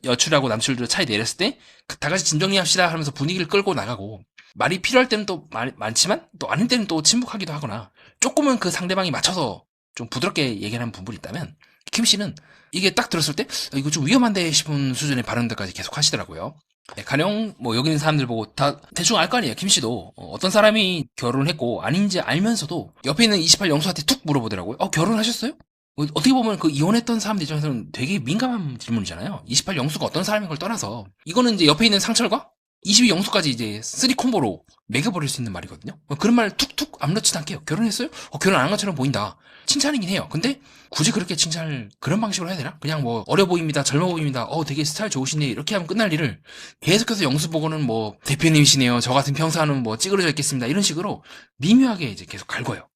여출하고 남출들 차에 내렸을 때 다 같이 진정리합시다 하면서 분위기를 끌고 나가고 말이 필요할 때는 또 많지만 또 아닌 때는 또 침묵하기도 하거나 조금은 그 상대방이 맞춰서 좀 부드럽게 얘기하는 부분이 있다면 김씨는 이게 딱 들었을 때 이거 좀 위험한데 싶은 수준의 발언들까지 계속 하시더라고요. 네, 가령 뭐 여기 있는 사람들 보고 다 대충 알 거 아니에요. 김씨도 어떤 사람이 결혼했고 아닌지 알면서도 옆에 있는 28 영수한테 툭 물어보더라고요. 결혼하셨어요? 어떻게 보면 그 이혼했던 사람들 입장에서는 되게 민감한 질문이잖아요. 28 영수가 어떤 사람인 걸 떠나서 이거는 이제 옆에 있는 상철과 22 영수까지 이제 3 콤보로 매겨버릴 수 있는 말이거든요. 그런 말 툭툭 아무렇지도 않게 해요. 결혼했어요? 결혼 안 한 것처럼 보인다. 칭찬이긴 해요. 근데 굳이 그렇게 칭찬을 그런 방식으로 해야 되나? 그냥 뭐 어려 보입니다. 젊어 보입니다. 되게 스타일 좋으시네. 이렇게 하면 끝날 일을 계속해서 영수 보고는 뭐 대표님이시네요. 저 같은 평사는 뭐 찌그러져 있겠습니다. 이런 식으로 미묘하게 이제 계속 갈가요.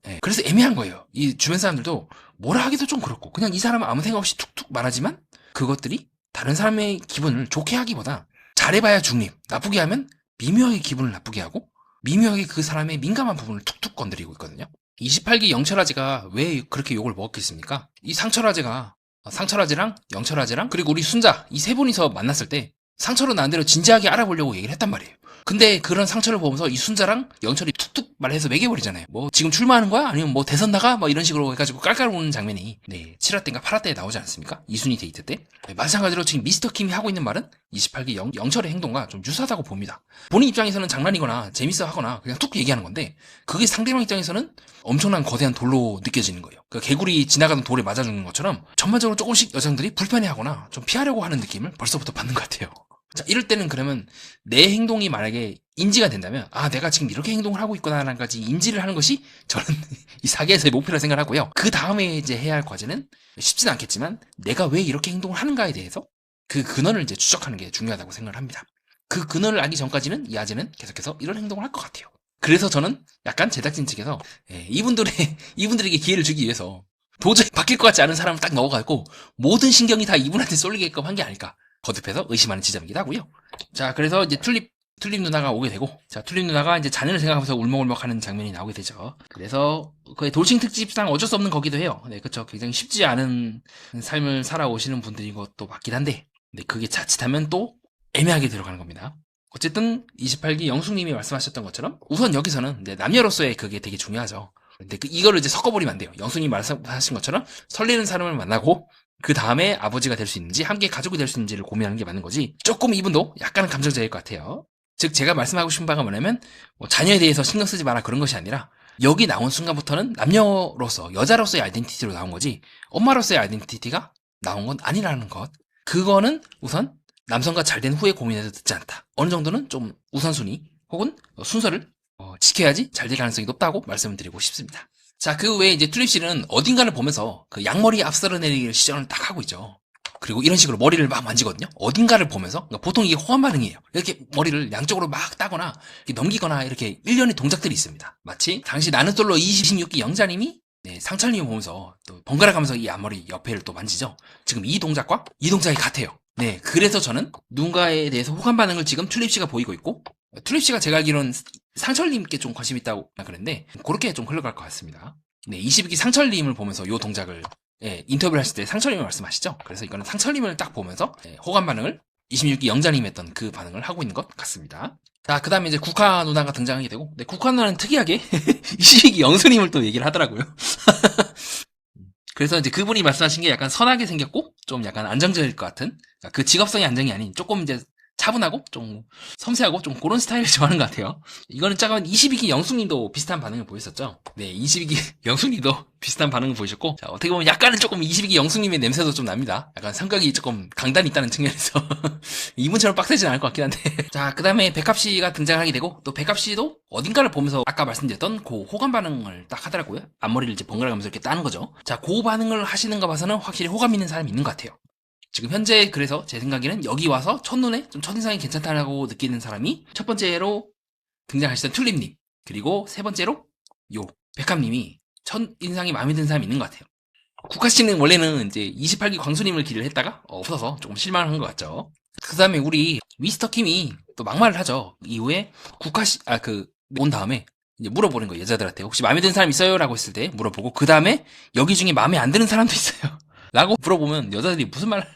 네. 그래서 애매한 거예요. 이 주변 사람들도 뭐라 하기도 좀 그렇고 그냥 이 사람은 아무 생각 없이 툭툭 말하지만 그것들이 다른 사람의 기분을 좋게 하기보다 잘해봐야 중립, 나쁘게 하면 미묘하게 기분을 나쁘게 하고 미묘하게 그 사람의 민감한 부분을 툭툭 건드리고 있거든요. 28기 영철아재가 왜 그렇게 욕을 먹었겠습니까? 이 상철아재랑 영철아재랑 그리고 우리 순자 이 세 분이서 만났을 때 상철은 나름대로 진지하게 알아보려고 얘기를 했단 말이에요. 근데 그런 상처를 보면서 이 순자랑 영철이 툭툭 말해서 매겨버리잖아요. 뭐 지금 출마하는 거야? 아니면 뭐 대선 나가? 뭐 이런 식으로 해가지고 깔깔 우는 장면이 7화 때인가 8화 때 나오지 않습니까? 이순이 데이트 때. 마찬가지로 지금 미스터 킴이 하고 있는 말은 28기 영철의 행동과 좀 유사하다고 봅니다. 본인 입장에서는 장난이거나 재밌어 하거나 그냥 툭 얘기하는 건데 그게 상대방 입장에서는 엄청난 거대한 돌로 느껴지는 거예요. 그 개구리 지나가는 돌에 맞아 죽는 것처럼 전반적으로 조금씩 여성들이 불편해하거나 좀 피하려고 하는 느낌을 벌써부터 받는 것 같아요. 자, 이럴 때는 그러면 내 행동이 만약에 인지가 된다면 내가 지금 이렇게 행동을 하고 있구나라는 까지 인지를 하는 것이 저는 이 사계에서의 목표라 생각하고요. 그 다음에 이제 해야 할 과제는 쉽진 않겠지만 내가 왜 이렇게 행동을 하는가에 대해서 그 근원을 이제 추적하는 게 중요하다고 생각을 합니다. 그 근원을 알기 전까지는 이 아재는 계속해서 이런 행동을 할 것 같아요. 그래서 저는 약간 제작진 측에서 이분들에게 기회를 주기 위해서 도저히 바뀔 것 같지 않은 사람을 딱 넣어가지고 모든 신경이 다 이분한테 쏠리게끔 한 게 아닐까 거듭해서 의심하는 지점이기도 하고요. 자, 그래서 이제 툴립 누나가 오게 되고, 자, 툴립 누나가 이제 자녀를 생각하면서 울먹울먹 하는 장면이 나오게 되죠. 그래서 거의 돌싱 특집상 어쩔 수 없는 거기도 해요. 네, 그쵸. 굉장히 쉽지 않은 삶을 살아오시는 분들인 것도 맞긴 한데, 근데 그게 자칫하면 또 애매하게 들어가는 겁니다. 어쨌든 28기 영숙님이 말씀하셨던 것처럼 우선 여기서는 남녀로서의 그게 되게 중요하죠. 근데 이거를 이제 섞어버리면 안 돼요. 영숙님이 말씀하신 것처럼 설레는 사람을 만나고 그 다음에 아버지가 될 수 있는지 함께 가족이 될 수 있는지를 고민하는 게 맞는 거지. 조금 이분도 약간은 감정자일 것 같아요. 즉 제가 말씀하고 싶은 바가 뭐냐면 자녀에 대해서 신경 쓰지 마라 그런 것이 아니라 여기 나온 순간부터는 남녀로서 여자로서의 아이덴티티로 나온 거지 엄마로서의 아이덴티티가 나온 건 아니라는 것. 그거는 우선 남성과 잘 된 후에 고민해도 듣지 않다. 어느 정도는 좀 우선순위 혹은 순서를 지켜야지 잘 될 가능성이 높다고 말씀을 드리고 싶습니다. 자, 그 외에 이제 툴립씨는 어딘가를 보면서 그 양머리 앞서러내리기를 시전을 딱 하고 있죠. 그리고 이런 식으로 머리를 막 만지거든요. 어딘가를 보면서. 그러니까 보통 이게 호환 반응이에요. 이렇게 머리를 양쪽으로 막 따거나 넘기거나 이렇게 일련의 동작들이 있습니다. 마치 당시 나는 솔로 26기 영자님이 상철님을 보면서 또 번갈아 가면서 이 앞머리 옆에를 또 만지죠. 지금 이 동작과 이 동작이 같아요. 네, 그래서 저는 누군가에 대해서 호감 반응을 지금 툴립씨가 보이고 있고 툴립씨가 제가 알기로는 상철님께 좀 관심 있다고 그랬는데 그렇게 좀 흘러갈 것 같습니다. 네, 22기 상철님을 보면서 요 동작을 인터뷰를 하실 때 상철님을 말씀하시죠. 그래서 이거는 상철님을 딱 보면서 호감 반응을 26기 영자님 했던 그 반응을 하고 있는 것 같습니다. 자, 그 다음에 이제 국화 누나가 등장하게 되고 국화 누나는 특이하게 22기 영수님을 또 얘기를 하더라고요. 그래서 이제 그분이 말씀하신 게 약간 선하게 생겼고 좀 약간 안정적일 것 같은 그 직업성의 안정이 아닌 조금 이제 차분하고 좀 섬세하고 좀 그런 스타일을 좋아하는 것 같아요. 이거는 잠깐 22기 영숙님도 비슷한 반응을 보였었죠. 네, 22기 영숙님도 비슷한 반응을 보이셨고, 자, 어떻게 보면 약간은 조금 22기 영숙님의 냄새도 좀 납니다. 약간 성격이 조금 강단이 있다는 측면에서 이분처럼 빡세진 않을 것 같긴 한데. 자, 그 다음에 백합씨가 등장하게 되고, 또 백합씨도 어딘가를 보면서 아까 말씀드렸던 그 호감 반응을 딱 하더라고요. 앞머리를 이제 번갈아 가면서 이렇게 따는 거죠. 자, 그 반응을 하시는 거 봐서는 확실히 호감 있는 사람이 있는 것 같아요. 지금 현재 그래서 제 생각에는 여기 와서 첫눈에 좀 첫인상이 괜찮다라고 느끼는 사람이 첫 번째로 등장하시던 튤립님, 그리고 세 번째로 요 백합님이 첫인상이 마음에 드는 사람이 있는 것 같아요. 국화씨는 원래는 이제 28기 광수님을 기대를 했다가 없어서 조금 실망을 한 것 같죠. 그 다음에 우리 미스터 킴이 또 막말을 하죠. 이후에 국화씨 온 다음에 이제 물어보는 거예요. 여자들한테 혹시 마음에 드는 사람 있어요? 라고 했을 때 물어보고, 그 다음에 여기 중에 마음에 안 드는 사람도 있어요 라고 물어보면 여자들이 무슨 말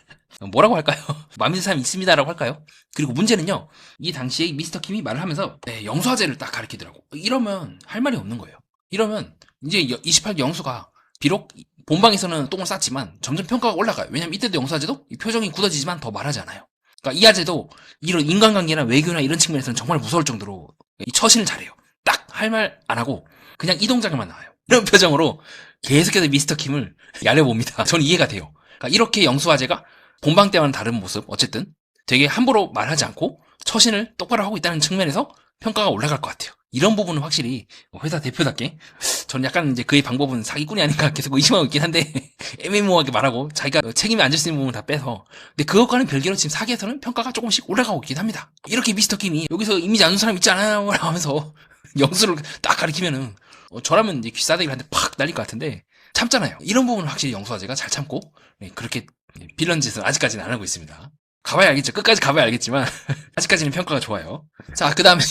뭐라고 할까요? 마음에 드는 사람이 있습니다라고 할까요? 그리고 문제는요, 이 당시에 미스터 킴이 말을 하면서 영수아재를 딱 가리키더라고. 이러면 할 말이 없는 거예요. 이러면 이제 28기 영수가 비록 본방에서는 똥을 쌌지만 점점 평가가 올라가요. 왜냐면 이때도 영수아재도 표정이 굳어지지만 더 말하지 않아요. 그러니까 이 아재도 이런 인간관계나 외교나 이런 측면에서는 정말 무서울 정도로 이 처신을 잘해요. 딱 할 말 안 하고 그냥 이 동작만 나와요. 이런 표정으로 계속해서 미스터 킴을 얄려봅니다. 전 이해가 돼요. 그러니까 이렇게 영수아재가 본방 때와는 다른 모습, 어쨌든 되게 함부로 말하지 않고 처신을 똑바로 하고 있다는 측면에서 평가가 올라갈 것 같아요. 이런 부분은 확실히 회사 대표답게, 저는 약간 이제 그의 방법은 사기꾼이 아닌가 계속 의심하고 있긴 한데 애매모호하게 말하고 자기가 책임이 안 질 수 있는 부분을 다 빼서, 근데 그것과는 별개로 지금 사기에서는 평가가 조금씩 올라가고 있긴 합니다. 이렇게 미스터 킴이 여기서 이미지 안 좋은 사람 있지 않아요? 라고 하면서 영수를 딱 가리키면은 저라면 이제 귀싸대기를 한 대 팍 날릴 것 같은데 참잖아요. 이런 부분은 확실히 영수아재가 잘 참고 그렇게 빌런 짓은 아직까지는 안 하고 있습니다. 가봐야 알겠죠. 끝까지 가봐야 알겠지만 아직까지는 평가가 좋아요. 자, 그 다음에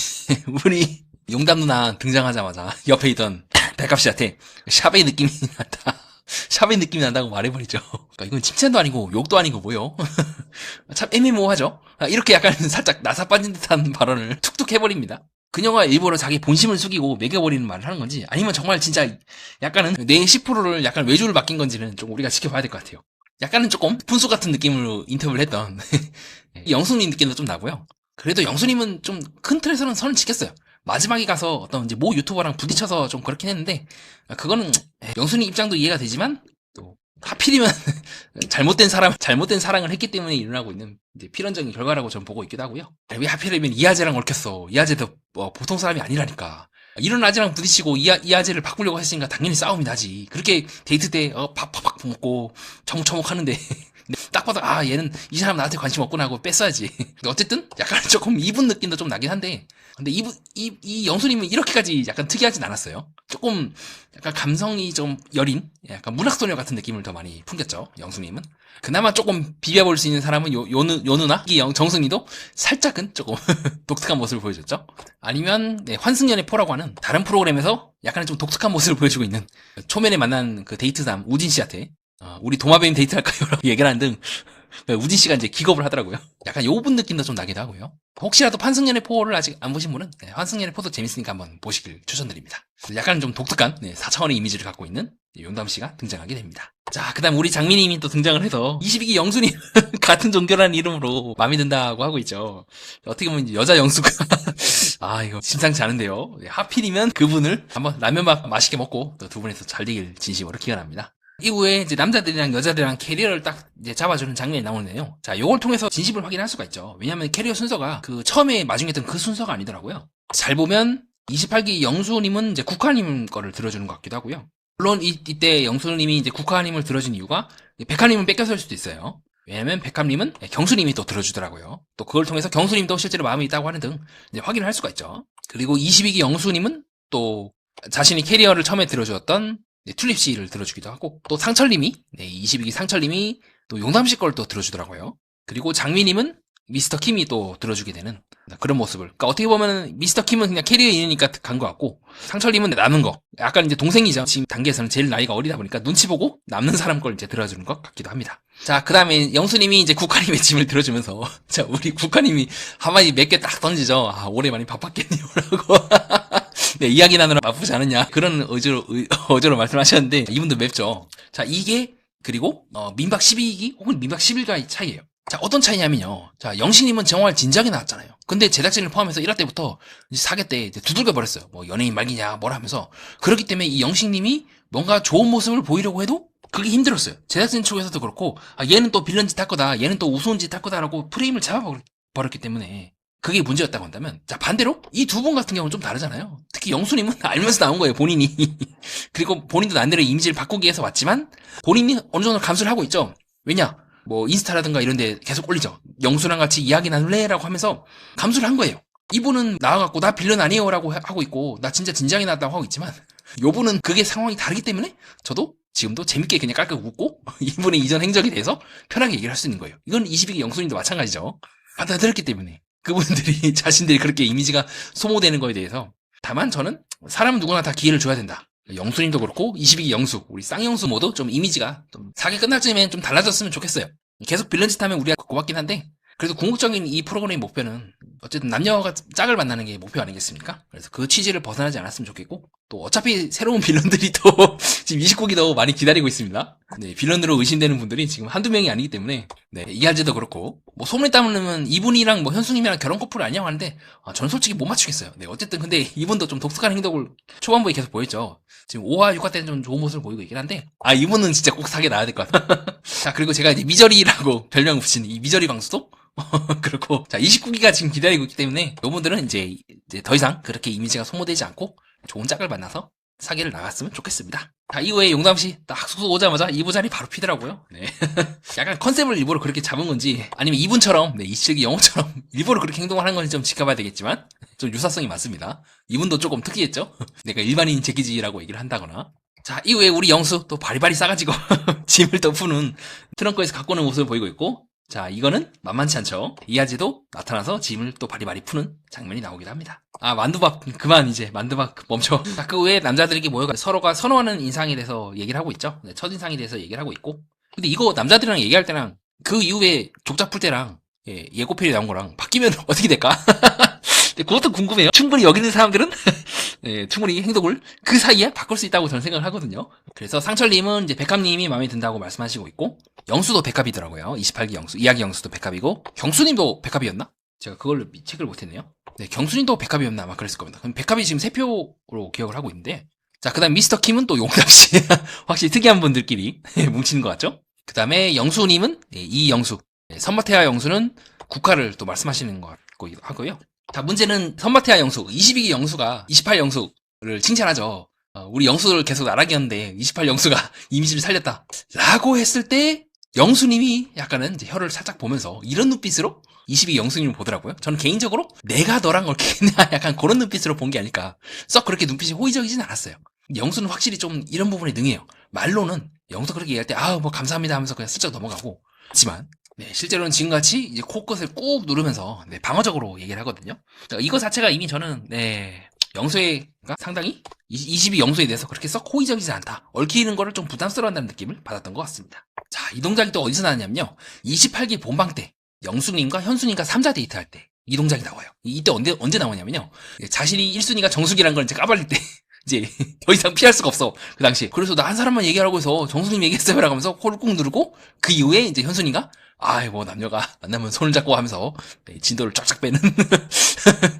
우리 용담 누나 등장하자마자 옆에 있던 백합씨한테 샤베이 느낌이 난다. 샤베이 느낌이 난다고 말해버리죠. 그러니까 이건 칭찬도 아니고 욕도 아니고 뭐요. 참 애매모호하죠. 이렇게 약간 살짝 나사 빠진 듯한 발언을 툭툭 해버립니다. 그녀가 일부러 자기 본심을 숙이고 매겨버리는 말을 하는 건지, 아니면 정말 진짜 약간은 내 10%를 약간 외주를 맡긴 건지는 좀 우리가 지켜봐야 될 것 같아요. 약간은 조금 푼수 같은 느낌으로 인터뷰를 했던 영수님 느낌도 좀 나고요. 그래도 영수님은 좀 큰 틀에서는 선을 지켰어요. 마지막에 가서 어떤 이제 모 유튜버랑 부딪혀서 좀 그렇긴 했는데, 그거는 영수님 입장도 이해가 되지만 또 하필이면 잘못된 사랑을 했기 때문에 일어나고 있는 이제 필연적인 결과라고 저는 보고 있기도 하고요. 왜 하필이면 이 아재랑 얽혔어? 이 아재도 보통 사람이 아니라니까. 이런 아재랑 부딪히고 이 아재를 바꾸려고 했으니까 당연히 싸움이 나지. 그렇게 데이트 때 팍팍팍 먹고 처묵처묵 하는데 딱 봐도 얘는 이 사람 나한테 관심 없구나 하고 뺐어야지. 근데 어쨌든 약간 조금 이분 느낌도 좀 나긴 한데, 근데 이 영수님은 이렇게까지 약간 특이하진 않았어요. 조금 약간 감성이 좀 여린 약간 문학소녀 같은 느낌을 더 많이 풍겼죠, 영수님은. 그나마 조금 비벼볼 수 있는 사람은 요 누나, 이 정승이도 살짝은 조금 독특한 모습을 보여줬죠. 아니면 환승연의 포라고 하는 다른 프로그램에서 약간 좀 독특한 모습을 보여주고 있는 초면에 만난 그 데이트남 우진 씨한테 우리 도마뱀 데이트 할까요? 라고 얘기를 하는 등 우진 씨가 이제 기겁을 하더라고요. 약간 요분 느낌도 좀 나기도 하고요. 혹시라도 환승연의 포를 아직 안 보신 분은 환승연의 포도 재밌으니까 한번 보시길 추천드립니다. 약간 좀 독특한 4차원의 이미지를 갖고 있는 용담 씨가 등장하게 됩니다. 자, 그 다음 우리 장미님이 또 등장을 해서 22기 영수님 같은 종교라는 이름으로 마음에 든다고 하고 있죠. 어떻게 보면 이제 여자 영수가 이거 심상치 않은데요. 하필이면 그분을 한번 라면밥 맛있게 먹고 또 두 분이서 잘 되길 진심으로 기원합니다. 이후에 이제 남자들이랑 여자들이랑 캐리어를 딱 이제 잡아주는 장면이 나오는데요. 자, 요걸 통해서 진심을 확인할 수가 있죠. 왜냐면 캐리어 순서가 그 처음에 마중했던 그 순서가 아니더라고요. 잘 보면 28기 영수님은 이제 국화님 거를 들어주는 것 같기도 하고요. 물론 이때 영수님이 이제 국화님을 들어준 이유가 백합님은 뺏겼을 수도 있어요. 왜냐면 백합님은 경수님이 또 들어주더라고요. 또 그걸 통해서 경수님도 실제로 마음이 있다고 하는 등 이제 확인을 할 수가 있죠. 그리고 22기 영수님은 또 자신이 캐리어를 처음에 들어주었던 튤립 씨를 들어주기도 하고, 또 상철님이 22기 상철님이 또 용담씨 걸 또 들어주더라고요. 그리고 장미님은 미스터 킴이 또 들어주게 되는 그런 모습을. 그러니까 어떻게 보면 미스터 킴은 그냥 캐리어에 있으니까 간 것 같고, 상철님은 남은 거. 약간 이제 동생이죠. 지금 단계에서는 제일 나이가 어리다 보니까 눈치 보고 남는 사람 걸 이제 들어주는 것 같기도 합니다. 자, 그 다음에 영수님이 이제 국화님의 짐을 들어주면서, 자, 우리 국화님이 한마디 몇 개 딱 던지죠. 올해 많이 바빴겠네요. 라고. 이야기 나누라 바쁘지 않았냐. 그런 어조로 말씀하셨는데, 이분도 맵죠. 자, 이게, 그리고, 민박 12기 혹은 민박 11가의 차이예요. 자, 어떤 차이냐면요. 자, 영식님은 정말 진지하게 나왔잖아요. 근데 제작진을 포함해서 1화 때부터 이제 4개 때 이제 두들겨 버렸어요. 뭐 연예인 말기냐 뭐라 하면서. 그렇기 때문에 이 영식님이 뭔가 좋은 모습을 보이려고 해도 그게 힘들었어요. 제작진 쪽에서도 그렇고, 아, 얘는 또 빌런 짓 할 거다, 얘는 또 우스운 짓 할 거다라고 프레임을 잡아버렸기 때문에 그게 문제였다고 한다면, 자, 반대로 이 두 분 같은 경우는 좀 다르잖아요. 특히 영수님은 알면서 나온 거예요, 본인이. 그리고 본인도 나름대로 이미지를 바꾸기 위해서 왔지만 본인이 어느 정도 감수를 하고 있죠. 왜냐? 뭐 인스타라든가 이런 데 계속 올리죠. 영수랑 같이 이야기 나눌래? 라고 하면서 감수를 한 거예요. 이분은 나와갖고 나 빌런 아니에요 라고 하고 있고, 나 진짜 진지하게 나왔다고 하고 있지만, 요분은 그게 상황이 다르기 때문에 저도 지금도 재밌게 그냥 깔깔 웃고 이분의 이전 행적에 대해서 편하게 얘기를 할 수 있는 거예요. 이건 22기 영수님도 마찬가지죠. 받아들였기 때문에 그분들이 자신들이 그렇게 이미지가 소모되는 거에 대해서. 다만 저는 사람은 누구나 다 기회를 줘야 된다. 영수님도 그렇고 22기 영수, 우리 쌍영수 모두 좀 이미지가 좀 사기 끝날 쯤엔 좀 달라졌으면 좋겠어요. 계속 빌런짓 하면 우리가 고맙긴 한데, 그래도 궁극적인 이 프로그램의 목표는 어쨌든 남녀가 짝을 만나는 게 목표 아니겠습니까? 그래서 그 취지를 벗어나지 않았으면 좋겠고, 또 어차피 새로운 빌런들이 또 지금 29기 더 많이 기다리고 있습니다. 네, 빌런으로 의심되는 분들이 지금 한두 명이 아니기 때문에, 네, 이할제도 그렇고, 뭐 소문에 따르면 이분이랑 뭐 현수님이랑 결혼 커플 아니냐고 하는데, 저는 솔직히 못 맞추겠어요. 네, 어쨌든 근데 이분도 좀 독특한 행동을 초반부에 계속 보였죠. 지금 5화, 6화 때는 좀 좋은 모습을 보이고 있긴 한데, 이분은 진짜 꼭 사게 나야 될 것 같아요. 자, 그리고 제가 이제 미저리라고 별명 붙인 이 미저리 광수도 그렇고, 자, 29기가 지금 기다리고 있기 때문에 요분들은 이제 더 이상 그렇게 이미지가 소모되지 않고 좋은 짝을 만나서 사기를 나갔으면 좋겠습니다. 자, 이후에 용담씨 딱 숙소 오자마자 2부 자리 바로 피더라고요. 네. 약간 컨셉을 일부러 그렇게 잡은 건지, 아니면 이분처럼, 네, 27기 영호처럼 일부러 그렇게 행동을 하는 건지 좀 지켜봐야 되겠지만, 좀 유사성이 많습니다. 이분도 조금 특이했죠? 내가 일반인 제끼지라고 얘기를 한다거나. 자, 이후에 우리 영수 또 바리바리 싸가지고 짐을 또 푸는 트렁크에서 갖고 오는 모습을 보이고 있고, 자, 이거는 만만치 않죠. 이하재도 나타나서 짐을 또 바리바리 푸는 장면이 나오기도 합니다. 만두밥 그만, 이제 만두밥 멈춰. 자, 그 외에 남자들에게 모여가 서로가 선호하는 인상에 대해서 얘기를 하고 있죠. 네, 첫인상에 대해서 얘기를 하고 있고. 근데 이거 남자들이랑 얘기할 때랑 그 이후에 족작 풀 때랑, 예고편이 나온 거랑 바뀌면 어떻게 될까? 그것도 궁금해요. 충분히 여기 있는 사람들은 네, 충분히 행동을 그 사이에 바꿀 수 있다고 저는 생각을 하거든요. 그래서 상철님은 이제 백합님이 마음에 든다고 말씀하시고 있고, 영수도 백합이더라고요. 28기 영수, 이야기 영수도 백합이고, 경수님도 백합이었나? 제가 그걸 체크를 못했네요. 네, 경수님도 백합이었나 아마 그랬을 겁니다. 그럼 백합이 지금 3표로 기억을 하고 있는데, 자, 그 다음 미스터 킴은 또 용담씨. 확실히 특이한 분들끼리 뭉치는 것 같죠? 그 다음에 영수님은 이영수, 선마태아 영수는 국화를 또 말씀하시는 것 같고 하고요. 자, 문제는 선마태아 영수, 22기 영수가 28 영수를 칭찬하죠. 우리 영수를 계속 나락이었는데 28 영수가 이미지를 살렸다 라고 했을 때, 영수님이 약간은 이제 혀를 살짝 보면서 이런 눈빛으로 22 영수님을 보더라고요. 저는 개인적으로 내가 너랑 얽히냐 약간 그런 눈빛으로 본 게 아닐까. 썩 그렇게 눈빛이 호의적이진 않았어요. 영수는 확실히 좀 이런 부분에 능해요. 말로는 영수 그렇게 얘기할 때 뭐 감사합니다 하면서 그냥 슬쩍 넘어가고, 하지만 네, 실제로는 지금같이 이제 코끝을 꾹 누르면서 방어적으로 얘기를 하거든요. 이거 자체가 이미 저는 영수가 상당히 22 영수에 대해서 그렇게 썩 호의적이지 않다, 얽히는 거를 좀 부담스러워한다는 느낌을 받았던 것 같습니다. 자, 이 동작이 또 어디서 나왔냐면요, 28기 본방 때 영수님과 현수님과 3자 데이트할 때 이 동작이 나와요. 이때 언제 나오냐면요, 자신이 1순위가 정수기라는 걸 이제 까발릴 때 이제 더 이상 피할 수가 없어, 그 당시에. 그래서 나 한 사람만 얘기하라고 해서 정수님 얘기했어요 라고 하면서 코를 꾹 누르고, 그 이후에 이제 현수님가 뭐 남녀가 만나면 손을 잡고 하면서 진도를 쫙쫙 빼는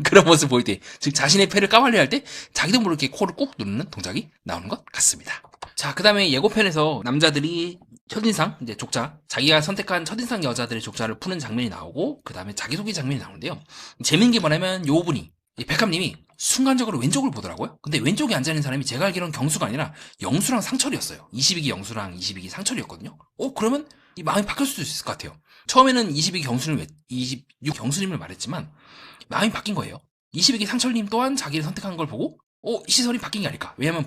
그런 모습을 보일 때, 즉 자신의 패를 까발려 할 때 자기도 모르게 코를 꾹 누르는 동작이 나오는 것 같습니다. 자, 그 다음에 예고편에서 남자들이 첫인상, 이제 족자, 자기가 선택한 첫인상 여자들의 족자를 푸는 장면이 나오고, 그 다음에 자기소개 장면이 나오는데요. 재밌는 게 뭐냐면 요 분이, 백합님이 순간적으로 왼쪽을 보더라고요. 근데 왼쪽에 앉아있는 사람이 제가 알기로는 경수가 아니라 영수랑 상철이었어요. 22기 영수랑 22기 상철이었거든요. 그러면 이 마음이 바뀔 수도 있을 것 같아요. 처음에는 22기 경수님을, 26 경수님을 말했지만 마음이 바뀐 거예요. 22기 상철님 또한 자기를 선택한 걸 보고 시선이 바뀐 게 아닐까. 왜냐면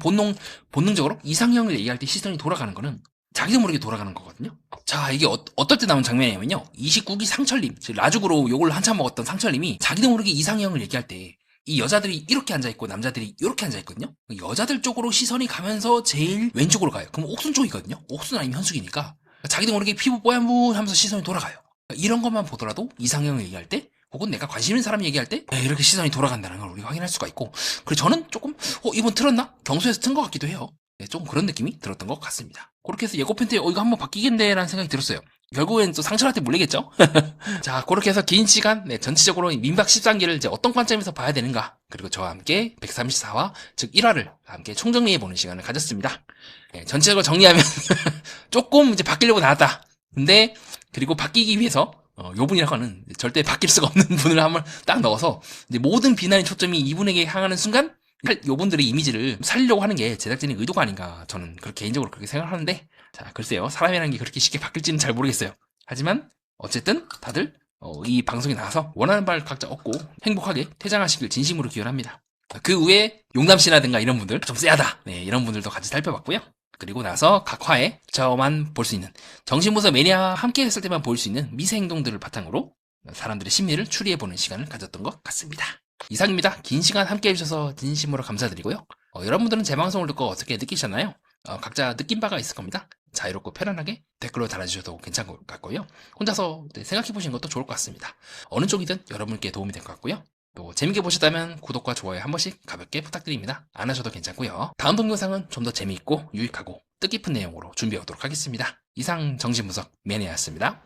본능적으로 이상형을 얘기할 때 시선이 돌아가는 거는 자기도 모르게 돌아가는 거거든요. 자, 이게 어떨 때 나온 장면이냐면요, 29기 상철님, 라죽으로 욕을 한참 먹었던 상철님이 자기도 모르게 이상형을 얘기할 때 이 여자들이 이렇게 앉아있고 남자들이 이렇게 앉아있거든요. 여자들 쪽으로 시선이 가면서 제일 왼쪽으로 가요. 그럼 옥순 쪽이거든요. 옥순 아니면 현숙이니까 자기도 모르게 피부 뽀얀분 하면서 시선이 돌아가요. 이런 것만 보더라도 이상형을 얘기할 때, 혹은 내가 관심 있는 사람 얘기할 때 이렇게 시선이 돌아간다는 걸 우리가 확인할 수가 있고, 그래서 저는 조금 이번 틀었나? 경수에서 튼 것 같기도 해요. 좀 그런 느낌이 들었던 것 같습니다. 그렇게 해서 예고편 때 이거 한번 바뀌겠네 라는 생각이 들었어요. 결국엔 또 상철한테 물리겠죠? 자, 그렇게 해서 긴 시간, 전체적으로 민박 13기를 이제 어떤 관점에서 봐야 되는가, 그리고 저와 함께 134화, 즉 1화를 함께 총정리해보는 시간을 가졌습니다. 전체적으로 정리하면, 조금 이제 바뀌려고 나왔다. 근데, 그리고 바뀌기 위해서, 요 분이라고 하는 절대 바뀔 수가 없는 분을 한번 딱 넣어서, 이제 모든 비난의 초점이 이분에게 향하는 순간, 요분들의 이미지를 살리려고 하는 게 제작진의 의도가 아닌가, 저는 그렇게 개인적으로 그렇게 생각하는데, 자, 글쎄요. 사람이라는 게 그렇게 쉽게 바뀔지는 잘 모르겠어요. 하지만 어쨌든 다들 이 방송에 나와서 원하는 바를 각자 얻고 행복하게 퇴장하시길 진심으로 기원합니다. 그 외에 용담씨라든가 이런 분들 좀 쎄하다, 이런 분들도 같이 살펴봤고요. 그리고 나서 각 화에 저만 볼 수 있는, 정신분석 매니아와 함께 했을 때만 볼 수 있는 미세 행동들을 바탕으로 사람들의 심리를 추리해보는 시간을 가졌던 것 같습니다. 이상입니다. 긴 시간 함께 해주셔서 진심으로 감사드리고요. 여러분들은 제 방송을 듣고 어떻게 느끼셨나요? 각자 느낀 바가 있을 겁니다. 자유롭고 편안하게 댓글로 달아주셔도 괜찮을 것 같고요. 혼자서 생각해보시는 것도 좋을 것 같습니다. 어느 쪽이든 여러분께 도움이 될 것 같고요. 또 재밌게 보셨다면 구독과 좋아요 한 번씩 가볍게 부탁드립니다. 안 하셔도 괜찮고요. 다음 동영상은 좀 더 재미있고 유익하고 뜻깊은 내용으로 준비하도록 하겠습니다. 이상 정신분석 매니아였습니다.